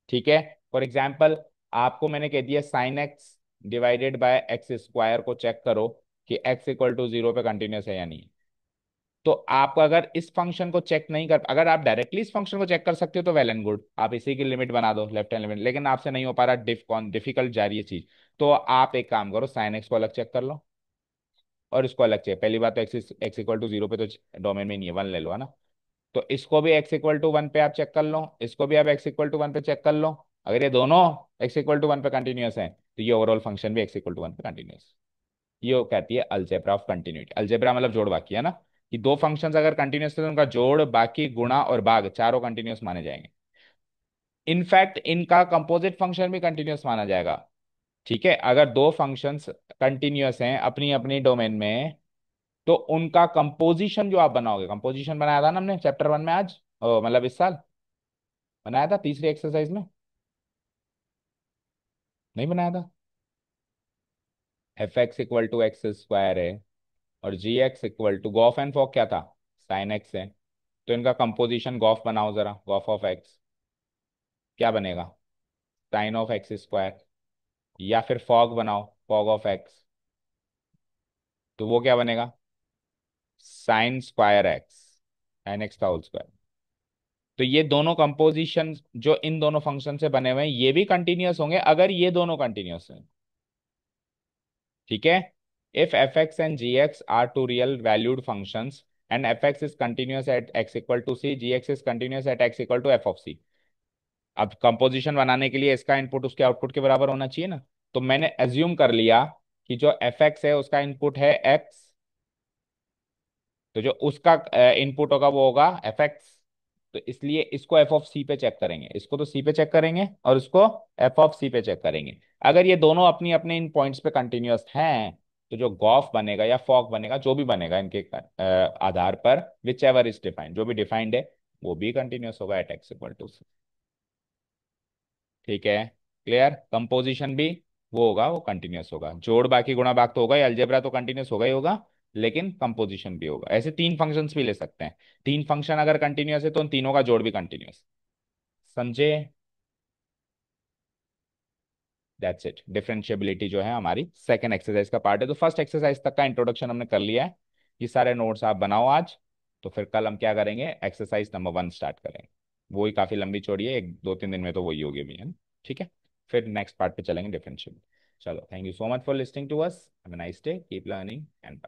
ठीक है? फॉर एग्जाम्पल, आपको मैंने कह दिया sin x/(x²) को चेक करो कि x = 0 पे कंटिन्यूअस है या नहीं। तो आप अगर इस फंक्शन को चेक नहीं कर, अगर आप डायरेक्टली इस फंक्शन को चेक कर सकते हो तो वेल एंड गुड, आप इसी की लिमिट बना दो, लेफ्ट हैंड लिमिट, लेकिन आपसे नहीं हो पा रहा, डिफिकल्ट जा रही है चीज। तो आप एक काम करो, sin x को अलग चेक कर लो और इसको अलग चेक। पहली बात तो x = 0 पे तो डोमेन में नहीं है, 1 ले लो, है ना। तो इसको भी x = 1 पे आप चेक कर लो, इसको भी आप x = 1 पे चेक कर लो। अगर ये दोनों x = 1 पे कंटिन्यूअस है तो ये ओवरऑल फंक्शन भी x = 1 पे कंटिन्यूअस। ये वो कहती है अलजेब्रा ऑफ कंटिन्यूटी। अलजेब्रा मतलब जोड़ बाकी, है ना, कि दो फंक्शंस अगर कंटिन्यूअस है तो उनका जोड़ बाकी गुणा और भाग चारों कंटिन्यूअस माने जाएंगे। इनफैक्ट इनका कंपोजिट फंक्शन भी कंटिन्यूअस माना जाएगा। ठीक है? अगर दो फंक्शंस कंटिन्यूअस हैं अपनी अपनी डोमेन में, तो उनका कंपोजिशन जो आप बनाओगे, कंपोजिशन बनाया था ना हमने चैप्टर 1 में आज, मतलब इस साल बनाया था तीसरी एक्सरसाइज में, नहीं बनाया था? f(x = x²) है और g(x = गॉफ एंड फॉक क्या था, sin x है। तो इनका कंपोजिशन गॉफ बनाओ जरा, गॉफ ऑफ x क्या बनेगा, sin(x²), या फिर फॉग बनाओ, फॉग ऑफ x, तो वो क्या बनेगा, sin²x, sin x का होल स्क्वायर। तो ये दोनों कंपोजिशन जो इन दोनों फंक्शन से बने हुए हैं ये भी कंटिन्यूअस होंगे अगर ये दोनों कंटिन्यूअस हैं। ठीक है? If f(x) and g(x) are two real valued functions and f(x) is continuous at x = c, g(x) is continuous at x = f(c). अब कंपोजिशन बनाने के लिए इसका इनपुट उसके आउटपुट के बराबर होना चाहिए ना। तो मैंने एज्यूम कर लिया कि जो f(x) है उसका इनपुट है x, तो जो उसका इनपुट होगा वो होगा f(x). तो इसलिए इसको f(c) पे चेक करेंगे, इसको तो c पे चेक करेंगे और इसको f(c) पे चेक करेंगे। अगर ये दोनों अपनी अपने इन पॉइंट्स पे कंटिन्यूअस हैं, तो जो गॉफ बनेगा या फॉक बनेगा, जो भी बनेगा इनके आधार पर, विच एवर इज डिफाइंड, जो भी डिफाइंड है वो भी कंटिन्यूअस होगा एट x = c। ठीक है? क्लियर? कंपोजिशन भी वो होगा, वो कंटिन्यूअस होगा, जोड़ बाकी गुणा भाग तो होगा ही, अलजेब्रा तो कंटिन्यूअस होगा ही होगा, लेकिन कंपोजिशन भी होगा। ऐसे तीन फंक्शंस भी ले सकते हैं, तीन फंक्शन अगर कंटिन्यूअस है तो उन तीनों का जोड़ भी कंटिन्यूअस। समझे? That's it. डिफरेंशियबिलिटी जो है हमारी सेकंड एक्सरसाइज का पार्ट है। तो फर्स्ट एक्सरसाइज तक का इंट्रोडक्शन हमने कर लिया है। ये सारे नोट्स आप बनाओ आज, तो फिर कल हम क्या करेंगे, एक्सरसाइज नंबर 1 स्टार्ट करेंगे। वही काफी लंबी चौड़ी है, एक दो तीन दिन में तो वही होगी भी, है ना। ठीक है? फिर नेक्स्ट पार्ट पे चलेंगे, डिफरेंशियल। चलो, thank you so much for listening to us, have a nice day, keep learning and